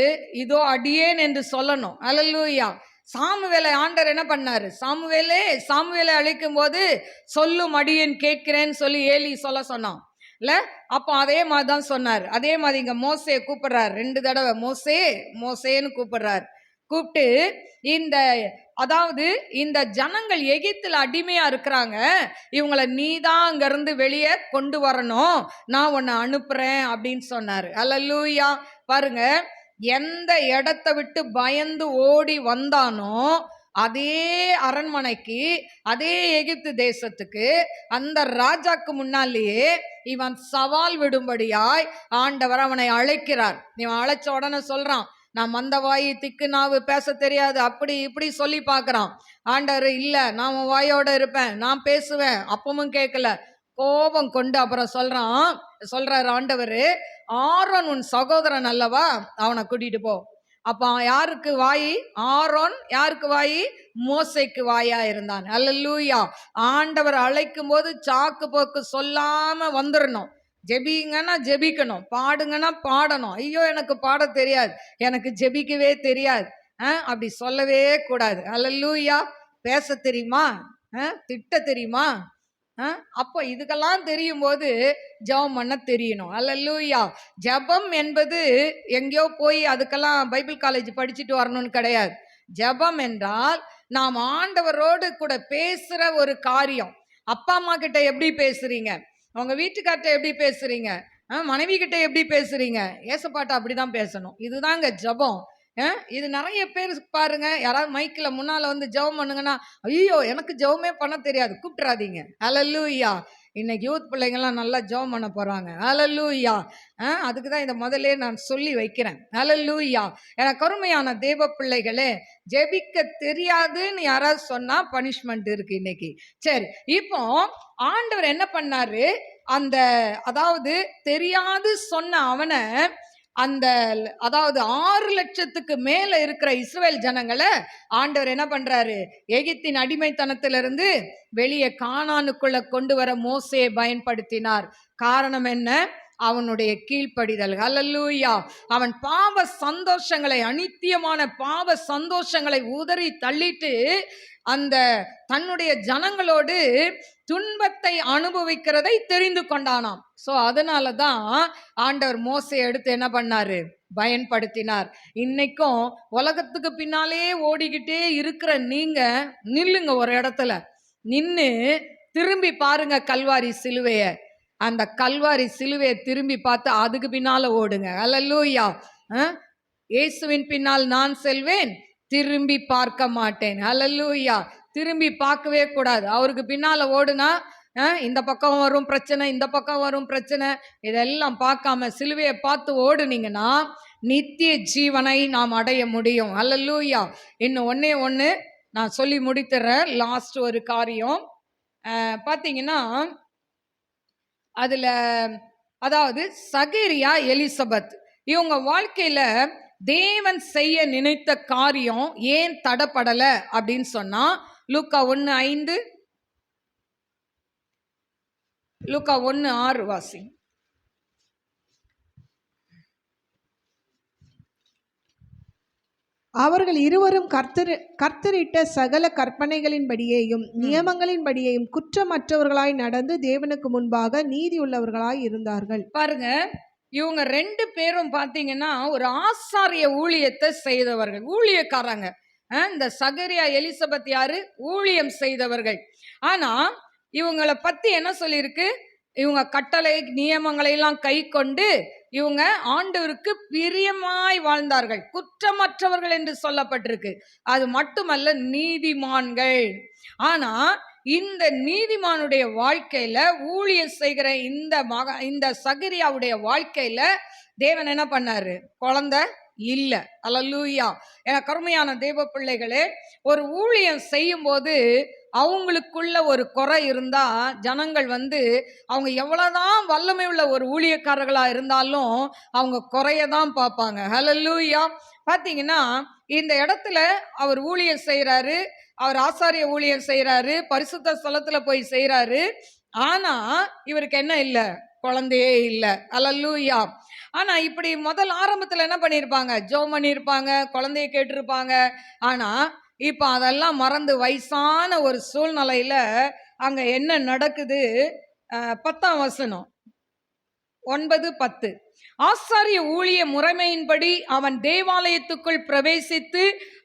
இதோ அடியேன் என்று சொல்லணும். அல்லேலூயா. சாமுவேலை ஆண்டவர் என்ன பண்ணாரு? சாமுவேலை அழைக்கும் போது சொல்லும் அடியேன் கேட்கிறேன்னு சொல்லி ஏலி சொல்ல சொன்னான் இல்ல? அப்போ அதே மாதிரி தான் சொன்னார். அதே மாதிரி இங்க மோசே கூப்பிடுறாரு 2 தடவை. மோசே மோசேன்னு கூப்பிடுறாரு. கூப்பிட்டு இந்த ஜனங்கள் எகிப்துல அடிமையா இருக்கிறாங்க, இவங்களை நீதான் அங்க இருந்து வெளியே கொண்டு வரணும், நான் உன்னை அனுப்புறேன் அப்படின்னு சொன்னாரு. அல்லேலூயா. பாருங்க, எந்த இடத்தை விட்டு பயந்து ஓடி வந்தானோ அதே அரண்மனைக்கு, அதே எகிப்து தேசத்துக்கு, அந்த ராஜாக்கு முன்னாலேயே இவன் சவால் விடும்படியாய் ஆண்டவர் அவனை அழைக்கிறார். இவன் அழைச்ச உடனே சொல்றான், நான் மந்தவாயி, திக்கு நாவு, பேச தெரியாது, அப்படி இப்படி சொல்லி பார்க்கறான். ஆண்டவர், இல்ல நான் உன் வாயோட இருப்பேன், நான் பேசுவேன். அப்பவும் கேட்கல. கோபம் கொண்டு அப்புறம் சொல்றாரு ஆண்டவர், ஆரோன் உன் சகோதரன் அல்லவா, அவனை கூட்டிட்டு போ. அப்ப யாருக்கு வாயி? ஆரோன் யாருக்கு வாயி? மோசைக்கு வாயா இருந்தான். அல்லேலூயா. ஆண்டவர் அழைக்கும் போது சாக்கு போக்கு சொல்லாம வந்துடணும். ஜெபிங்கன்னா ஜெபிக்கணும், பாடுங்கன்னா பாடணும். ஐயோ எனக்கு பாட தெரியாது, எனக்கு ஜெபிக்கவே தெரியாது, அப்படி சொல்லவே கூடாது. அல்லேலூயா. பேச தெரியுமா? திட்ட தெரியுமா? அப்போ இதுக்கெல்லாம் தெரியும் போது ஜெபம் பண்ண தெரியணும். அல்லேலூயா. ஜெபம் என்பது எங்கேயோ போய் அதுக்கெல்லாம் பைபிள் காலேஜ் படிச்சுட்டு வரணும்னு கிடையாது. ஜெபம் என்றால் நாம் ஆண்டவரோடு கூட பேசுற ஒரு காரியம். அப்பா அம்மா கிட்ட எப்படி பேசுறீங்க? உங்க வீட்டுக்கார்ட்ட எப்படி பேசுறீங்க? மனைவி கிட்ட எப்படி பேசுறீங்க? ஏசப்பாட்ட அப்படிதான் பேசணும். இதுதாங்க ஜெபம். இது நிறைய பேர் பாருங்க, யாராவது மைக்கில் முன்னால வந்து ஜெபம் பண்ணுங்கன்னா, ஐயோ எனக்கு ஜெபமே பண்ண தெரியாது, கூப்பிட்றாதீங்க. அல்லேலூயா. இன்னைக்கு யூத் பிள்ளைங்கள்லாம் நல்லா ஜெபம் பண்ண போறாங்க. அல்லேலூயா. அதுக்கு தான் இதை முதல்ல நான் சொல்லி வைக்கிறேன். அல்லேலூயா. எனக்கு அருமையான தேவ பிள்ளைகளே, ஜெபிக்க தெரியாதுன்னு யாராவது சொன்னா பனிஷ்மெண்ட் இருக்கு இன்னைக்கு. சரி, இப்போ ஆண்டவர் என்ன பண்ணாரு? தெரியாது சொன்ன அவனை, 6 லட்சத்துக்கு மேல இருக்கிற இஸ்ரவேல் ஜனங்களை ஆண்டவர் என்ன பண்றாரு? எகிப்தின் அடிமைத்தனத்திலிருந்து வெளியே கானானுக்குள்ள கொண்டு வர மோசே பயன்படுத்தினார். காரணம் என்ன? அவனுடைய கீழ்ப்படிதல். அல்லேலூயா. அவன் பாவ சந்தோஷங்களை, அநித்தியமான பாவ சந்தோஷங்களை உதறி தள்ளிட்டு தன்னுடைய ஜனங்களோடு துன்பத்தை அனுபவிக்கிறதை தெரிந்து கொண்டானாம். சோ அதனாலதான் ஆண்டவர் மோசே எடுத்து என்ன பண்ணாரு? பயன்படுத்தினார். இன்னைக்கும் உலகத்துக்கு பின்னாலே ஓடிக்கிட்டே இருக்கிற நீங்க நில்லுங்க, ஒரு இடத்துல நின்னு திரும்பி பாருங்க கல்வாரி சிலுவைய. அந்த கல்வாரி சிலுவையை திரும்பி பார்த்து அதுக்கு பின்னால ஓடுங்க. அல்லேலூயா. இயேசுவின் பின்னால் நான் செல்வேன், திரும்பி பார்க்க மாட்டேன். அல்லேலூயா. திரும்பி பார்க்கவே கூடாது. அவருக்கு பின்னால ஓடுனா இந்த பக்கம் வரும் பிரச்சனை, இந்த பக்கம் வரும் பிரச்சனை, இதெல்லாம் பார்க்காம சிலுவையை பார்த்து ஓடுனீங்கன்னா நித்திய ஜீவனை நாம் அடைய முடியும். அல்லேலூயா. இன்னும் ஒண்ணு நான் சொல்லி முடித்துறேன். லாஸ்ட் ஒரு காரியம் பார்த்தீங்கன்னா, அதுல சகரியா, எலிசபெத் இவங்க வாழ்க்கையில தேவன் செய்ய நினைத்த காரியம் ஏன் தடப்படல அப்படின்னு சொன்னா, லூக்கா 1:5, லூக்கா 1:6 வாசி. அவர்கள் இருவரும் கர்த்தரிட்ட சகல கற்பனைகளின்படியேயும் நியமங்களின்படியேயும் குற்றமற்றவர்களாய் நடந்து தேவனுக்கு முன்பாக நீதி உள்ளவர்களாய் இருந்தார்கள். பாருங்க, இவங்க 2 பேரும் பாத்தீங்கன்னா ஒரு ஆசாரிய ஊழியத்தை செய்தவர்கள், ஊழியக்காரங்க. இந்த சகரியா, எலிசபெத் யாரு? ஊழியம் செய்தவர்கள். ஆனா இவங்களை பத்தி என்ன சொல்லியிருக்கு? இவங்க கட்டளை நியமங்களை எல்லாம் கை கொண்டு இவங்க ஆண்டவருக்கு பிரியமாய் வாழ்ந்தார்கள், குற்றமற்றவர்கள் என்று சொல்லப்பட்டிருக்கு. அது மட்டுமல்ல, நீதிமான்கள். ஆனா இந்த நீதிமானுடைய வாழ்க்கையில, ஊழியம் செய்கிற இந்த சகரியாவுடைய வாழ்க்கையில தேவன் என்ன பண்ணாரு? குழந்தை இல்ல. அல்லேலூயா. எனக்கு அருமையான தேவ பிள்ளைகளே, ஒரு ஊழியம் செய்யும் போது அவங்களுக்குள்ள ஒரு குறை இருந்தா ஜனங்கள் அவங்க எவ்வளவுதான் வல்லமை உள்ள ஒரு ஊழியக்காரர்களா இருந்தாலும் அவங்க குறையதான் பார்ப்பாங்க. ஹல்லேலூயா. பாத்தீங்கன்னா இந்த இடத்துல அவர் ஊழியம் செய்யறாரு, அவர் ஆசாரிய ஊழியம் செய்யறாரு, பரிசுத்த ஸ்தலத்துல போய் செய்யறாரு. ஆனா இவருக்கு என்ன இல்ல? குழந்தையே இல்ல. அல்லேலூயா. ஆனா இப்படி முதல் ஆரம்பத்துல என்ன பண்ணிருப்பாங்க? ஜெபம் பண்ணிருப்பாங்க, குழந்தைய கேட்டிருப்பாங்க. ஆனா இப்ப அதெல்லாம் மறந்து வயசான ஒரு சூழ்நிலையில அங்க என்ன நடக்குது? 10ஆம் வசனம், 9, 10. ஆசாரிய ஊழிய முறைமையின்படி அவன் தேவாலயத்துக்குள் பிரவேசித்து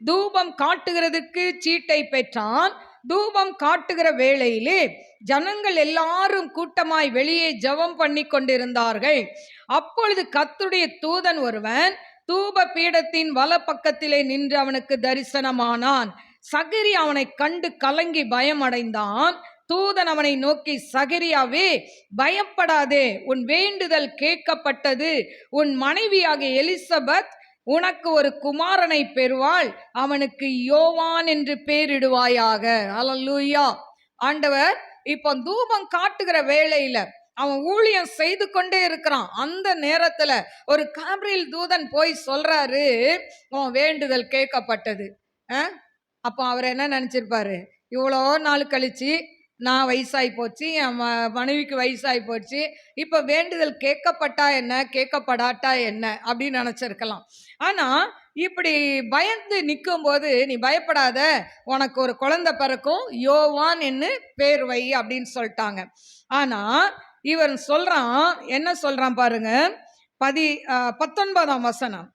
தூபம் காட்டுகிறதுக்கு சீட்டை பெற்றான். தூபம் காட்டுகிற வேளையிலே ஜனங்கள் எல்லாரும் கூட்டமாய் வெளியே ஜெபம் பண்ணி கொண்டிருந்தார்கள். அப்பொழுது கர்த்தருடைய தூதன் ஒருவன் தூப பீடத்தின் வலப்பக்கத்திலே நின்று அவனுக்கு தரிசனமானான். சகரியா அவனை கண்டு கலங்கி பயமடைந்தான். தூதன் அவனை நோக்கி, சகரியாவே, பயப்படாதே, உன் வேண்டுதல் கேட்கப்பட்டது. உன் மனைவியாகிய எலிசபெத் உனக்கு ஒரு குமாரனை பெறுவாள். அவனுக்கு யோவான் என்று பெயரிடுவாயாக. அல்லேலூயா. ஆண்டவர் இப்போ தூபம் காட்டுகிற வேளையில அவன் ஊழியம் செய்து கொண்டே இருக்கிறான். அந்த நேரத்துல ஒரு காபிரியேல் தூதன் போய் சொல்றாரு, உன் வேண்டுதல் கேட்கப்பட்டது. அப்போ அவர் என்ன நினைச்சிருப்பாரு? இவ்வளோ நாள் கழிச்சு நான் வயசாகி போச்சு, என் மனைவிக்கு வயசாகி போச்சு, இப்போ வேண்டுதல் கேட்கப்பட்டா என்ன, கேட்கப்படாட்டா என்ன அப்படின்னு நினச்சிருக்கலாம். ஆனால் இப்படி பயந்து நிற்கும் போது, நீ பயப்படாத, உனக்கு ஒரு குழந்தை பிறக்கும், யோவான் என்று பேர் வை அப்படின்னு சொல்லிட்டாங்க. ஆனால் இவன் சொல்றான், என்ன சொல்றான் பாருங்க, 19ஆம் வசனம்.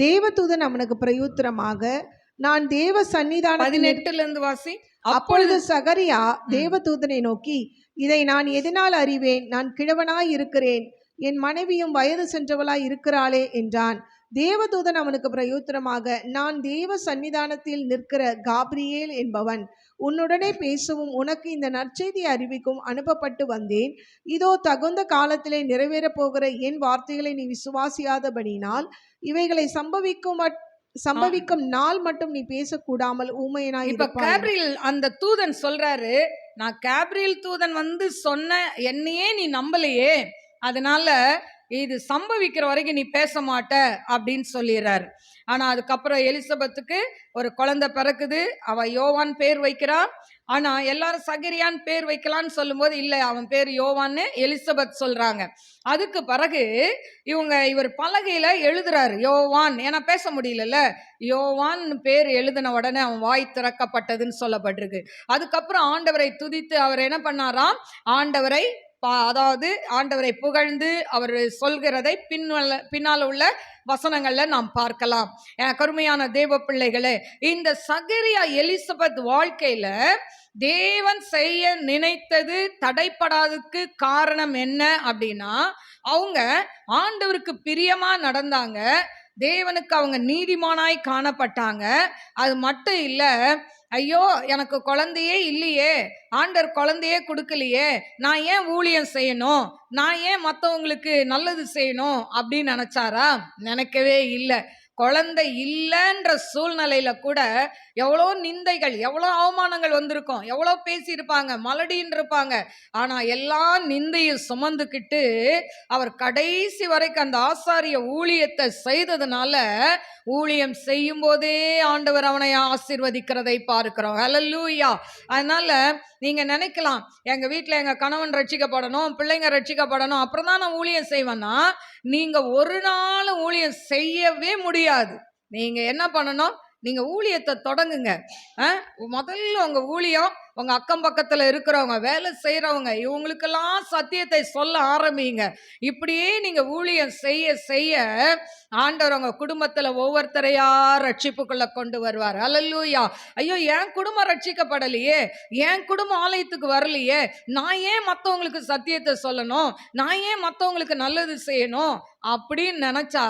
தேவதூதன் அவனுக்கு பிரயுத்தரமாக, நான் தேவ சன்னிதானத்தில் 18ல வாசி. அப்பொழுது சகரியா தேவதூதனை நோக்கி, இதை நான் எதனால் அறிவேன்? நான் கிழவனாய் இருக்கிறேன், என் மனைவியும் வயது சென்றவளாய் இருக்கிறாளே என்றான். தேவதூதன் அவனுக்கு பிரயுத்தரமாக, நான் தேவ சன்னிதானத்தில் நிற்கிற காபிரியேல் என்பவன், உன்னுடனே பேசவும் உனக்கு இந்த நற்செய்தி அறிவிக்கும் அனுப்பப்பட்டு வந்தேன். இதோ தகுந்த காலத்திலே நிறைவேறப் போகிற என் வார்த்தைகளை நீ விசுவாசியாதபடினால் இவைகளை சம்பவிக்கும் நாள் மட்டும் நீ பேசக்கூடாமல் ஊமையனாய் இப்ப இருப்பாய். காபிரியேல் அந்த தூதன் சொல்றாரு, நான் காபிரியேல் தூதன் சொன்ன என்னையே நீ நம்பலையே, அதனால இது சம்பவிக்கிற வரைக்கும் நீ பேச மாட்ட அப்படின்னு சொல்லிடுறாரு. ஆனா அதுக்கப்புறம் எலிசபெத்துக்கு ஒரு குழந்தை பிறக்குது. அவ யோவான் பேர் வைக்கிறான். ஆனா எல்லாரும் சகரியான் பேர் வைக்கலான்னு சொல்லும் போது இல்லை, அவன் பேர் யோவான்னு எலிசபெத் சொல்றாங்க. அதுக்கு பிறகு இவர் பலகையில எழுதுறாரு யோவான், ஏன்னா பேச முடியல, யோவான் பேர் எழுதின உடனே அவன் வாய் திறக்கப்பட்டதுன்னு சொல்லப்பட்டிருக்கு. அதுக்கப்புறம் ஆண்டவரை துதித்து அவர் என்ன பண்ணாராம்? ஆண்டவரை புகழ்ந்து அவர் சொல்கிறதை பின்னால் உள்ள வசனங்கள்ல நாம் பார்க்கலாம். கருமையான தேவ பிள்ளைகளே, இந்த சகரியா எலிசபெத் வாழ்க்கையில தேவன் செய்ய நினைத்தது தடைப்படாததுக்கு காரணம் என்ன அப்படின்னா, அவங்க ஆண்டவருக்கு பிரியமா நடந்தாங்க, தேவனுக்கு அவங்க நீதிமானாய் காணப்பட்டாங்க. அது மட்டும் இல்ல, ஐயோ எனக்கு குழந்தையே இல்லையே, ஆண்டவர் குழந்தையே கொடுக்கலையே, நான் ஏன் ஊழியம் செய்யணும், நான் ஏன் மற்றவங்களுக்கு நல்லது செய்யணும் அப்படின்னு நினைச்சாரா? நினைக்கவே இல்லை. குழந்தை இல்லைன்ற சூழ்நிலையில கூட எவ்வளோ நிந்தைகள், எவ்வளோ அவமானங்கள் வந்திருக்கும், எவ்வளோ பேசியிருப்பாங்க, மலடின்னு இருப்பாங்க. ஆனா எல்லா நிந்தையும் சுமந்துக்கிட்டு அவர் கடைசி வரைக்கும் அந்த ஆசாரிய ஊழியத்தை செய்ததுனால ஊழியம் செய்யும் போதே ஆண்டவர் அவனை ஆசீர்வதிக்கிறதை பார்க்கிறோம். ஹல்லேலூயா. அதனால நீங்க நினைக்கலாம், எங்க வீட்டில் எங்க கணவன் ரட்சிக்கப்படணும், பிள்ளைங்க ரட்சிக்கப்படணும், அப்புறம் தான் நான் ஊழியம் செய்வேன்னா, நீங்க ஒரு நாள் ஊழியம் செய்யவே முடியாது. நீங்க என்ன பண்ணணும்? நீங்க ஊழியத்தை தொடங்குங்க. முதல்ல உங்க ஊழியம் உங்க அக்கம் பக்கத்துல இருக்கிறவங்க, வேலை செய்யறவங்க, இவங்களுக்கெல்லாம் சத்தியத்தை சொல்ல ஆரம்பிங்க. இப்படியே நீங்க ஊழியம் செய்ய செய்ய ஆண்டவர் உங்க குடும்பத்துல ஒவ்வொருத்தரையா ரட்சிப்புக்குள்ள கொண்டு வருவார். அல்லேலூயா. ஐயோ, என் குடும்பம் ரட்சிக்கப்படலையே, என் குடும்பம் ஆலயத்துக்கு வரலையே, நான் ஏன் மற்றவங்களுக்கு சத்தியத்தை சொல்லணும், நான் ஏன் மற்றவங்களுக்கு நல்லது செய்யணும் அப்படின்னு நினைச்சா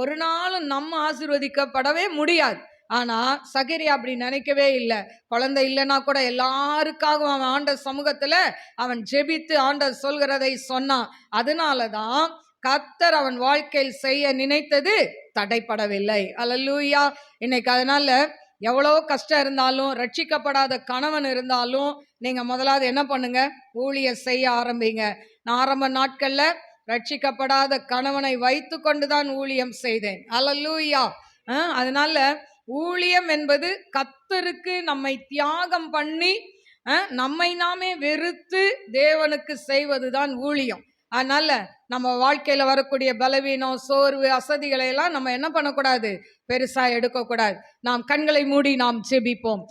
ஒரு நாளும் நம்ம ஆசீர்வதிக்கப்படவே முடியாது. ஆனா சகரியா அப்படி நினைக்கவே இல்லை. குழந்தை இல்லைன்னா கூட எல்லாருக்காகவும் அவன் ஆண்டவர் சமூகத்துல அவன் ஜெபித்து ஆண்டவர் சொல்கிறதை சொன்னான். அதனாலதான் கர்த்தர் அவன் வாழ்க்கையில் செய்ய நினைத்தது தடைப்படவில்லை. அல்லேலூயா. இன்னைக்கு அதனால எவ்வளோ கஷ்டம் இருந்தாலும், ரட்சிக்கப்படாத கணவன் இருந்தாலும், நீங்க முதலாவது என்ன பண்ணுங்க, ஊழியம் செய்ய ஆரம்பிங்க. நான் ஆரம்ப நாட்கள்ல ரட்சிக்கப்படாத கணவனை வைத்து கொண்டுதான் ஊழியம் செய்தேன். அல்லேலூயா. அதனால ஊழியம் என்பது கர்த்தருக்கு நம்மை தியாகம் பண்ணி நம்மை நாமே வெறுத்து தேவனுக்கு செய்வதுதான் ஊழியம். அதனால நம்ம வாழ்க்கையில வரக்கூடிய பலவீனம், சோர்வு, அசதிகளை எல்லாம் நம்ம என்ன பண்ணக்கூடாது, பெருசா எடுக்கக்கூடாது. நாம் கண்களை மூடி நாம் ஜெபிப்போம்.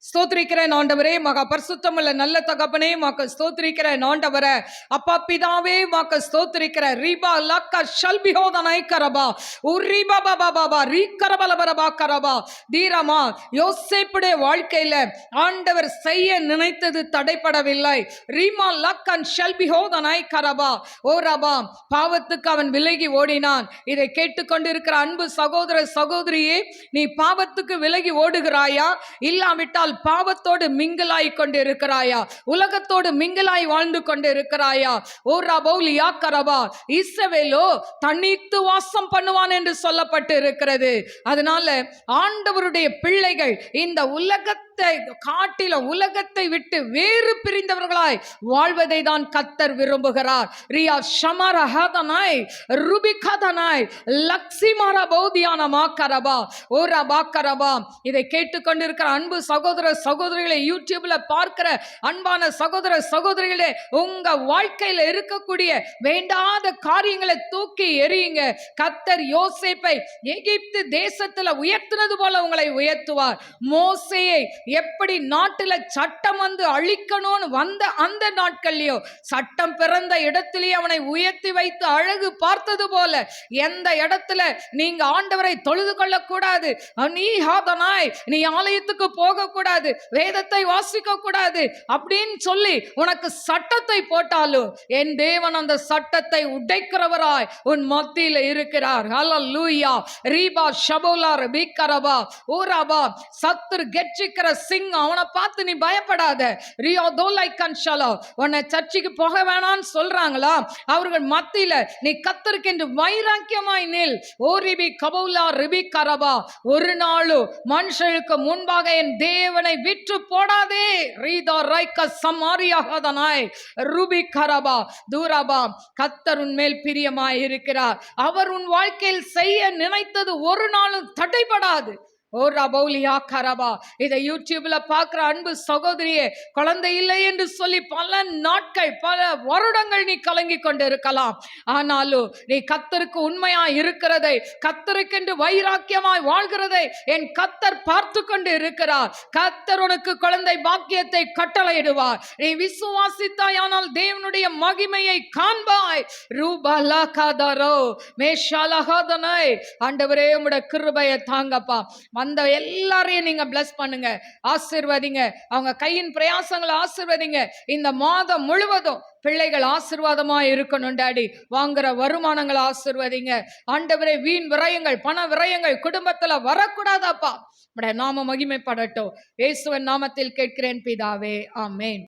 ஸ்தோத்திரிக்கிறேன் ஆண்டவரே, மகா பரிசுத்தமுள்ள நல்ல தகப்பனே, மாக்க ஸ்தோத்திரிக்கிறேன் ஆண்டவரே. அப்பா பிதாவே, மாக்க ஸ்தோத்திரிக்கிறேன். ரீபா லக்க ஷல்பிஹோதனை கரபா உரிபா பாபா பாபா ரீகரபலபரபா கரபா தீரமா. யோசேப்புடைய வாழ்க்கையில ஆண்டவர் செய்ய நினைத்தது தடைப்படவில்லை. ரீமா லக்கன் ஷல்பிஹோதனை கரபா ஓ ரபா. பாவத்துக்கு அவன் விலகி ஓடினான். இதை கேட்டுக்கொண்டிருக்கிற அன்பு சகோதர சகோதரியே, நீ பாவத்துக்கு விலகி ஓடுகிறாயா, இல்லாவிட்டால் பாவத்தோடு மிங்கிலாய் கொண்டு இருக்கிறாயா, உலகத்தோடு மிங்கிலாய் வாழ்ந்து கொண்டு இருக்கிறாயா? ஓ ரபௌலியா கரபா. இஸ்ரவேலோ தனித்து வாசம் பண்ணுவான் என்று சொல்லப்பட்டு இருக்கிறது. அதனால ஆண்டவருடைய பிள்ளைகள் இந்த உலகத்தை காட்டில உலகத்தை விட்டு வேறு பிரிந்தவர்களாய் வாழ்வதை தான் கர்த்தர் விரும்புகிறார். ரியா ஷமரஹதனாய் ருபிகதனாய் லக்ஸிமாரா பௌதியான மாக்கரபா ஓரா பாக்கரபா. இதை கேட்டுக்கொண்டிருக்கிற அன்பு சகோதர சகோதரிகளை, யூடியூப்ல பார்க்கிற அன்பான சகோதர சகோதரிகளே, உங்க வாழ்க்கையில இருக்கக்கூடிய வேண்டாத காரியங்களை தூக்கி எறியுங்க. கர்த்தர் யோசேப்பை எகிப்து தேசத்துல உயர்த்தினது போல உங்களை உயர்த்துவார். மோசேயை எப்படி நாட்டுல சட்டம் வந்து அழிக்கணும்னு வந்த அந்த நாட்கள்லயோ சட்டம் பிறந்த இடத்திலேயே அவனை உயர்த்தி வைத்து அழகு பார்த்தது போல எந்த இடத்துல நீங்க ஆண்டவரை தொழுது கொள்ளக்கூடாது, நீ ஆலயத்துக்கு போக கூடாது, வேதத்தை வாசிக்க கூடாது அப்படின்னு சொல்லி உனக்கு சட்டத்தை போட்டாலும் என் தேவன் அந்த சட்டத்தை உடைக்கிறவராய் உன் மத்தியில இருக்கிறார். ஹல்லேலூயா. ரீபா ஷபோலா ரபிகரபா ஓராபா. சத்துரு கெட்சிக்கிற சிங்கம், அவனை பார்த்து நீ பயப்படாத. ரியோ தோலை கன்ஷலா. உன்னை சர்ச்சுக்கு போக வேணான்னு சொல்றாங்களா, அவர்கள் மத்தியில நீ கர்த்தருக்கு என்று வைராக்கியமாய் நில். ஓ ரிபி கபௌலா ரிபி கரபா. ஒரு நாளும் மனுஷருக்கு முன்பாக என் தேவனை விற்று போடாதே. ரீதா ரைக்க சமாரியாகதனாய் ருபி கரபா தூரபா. கர்த்தர் உன் மேல் பிரியமாய் இருக்கிறார். அவர் உன் வாழ்க்கையில் செய்ய நினைத்தது ஒரு நாளும் தடைபடாது. ஓ ரபௌலியா கரபா. இதை யூடியூப்ல பார்க்கிற அன்பு சகோதரியே, குழந்தை இல்லை என்று சொல்லி பல நாட்கள் பல வருடங்கள் நீ கலங்கி கொண்டு இருக்கலாம். ஆனாலும் நீ கர்த்தருக்கு உண்மையா இருக்கிறதை, கர்த்தருக்கென்று வைராக்கியமாய் வாழ்கிறதை என் கர்த்தர் பார்த்து கொண்டு இருக்கிறார். கர்த்தர் உனக்கு குழந்தை பாக்கியத்தை கட்டளையிடுவார். நீ விசுவாசித்தாயானால் தேவனுடைய மகிமையை காண்பாய். ரூபலா கதரோ மேஷாலஹதனை. ஆண்டவரே, உம்முடைய கிருபையை தாங்கப்பா. அந்த எல்லாரையும் நீங்க பிளஸ் பண்ணுங்க, ஆசீர்வதிங்க. அவங்க கையின் பிரயாசங்களை ஆசீர்வதிங்க. இந்த மாதம் முழுவதும் பிள்ளைகள் ஆசீர்வாதமா இருக்கணும் டாடி. வாங்குற வருமானங்களை ஆசீர்வதிங்க ஆண்டவரே. வீண் விரயங்கள், பண விரயங்கள் குடும்பத்துல வரக்கூடாதாப்பா. நாம மகிமைப்படட்டும். இயேசுவின் நாமத்தில் கேட்கிறேன் பிதாவே, ஆமென்.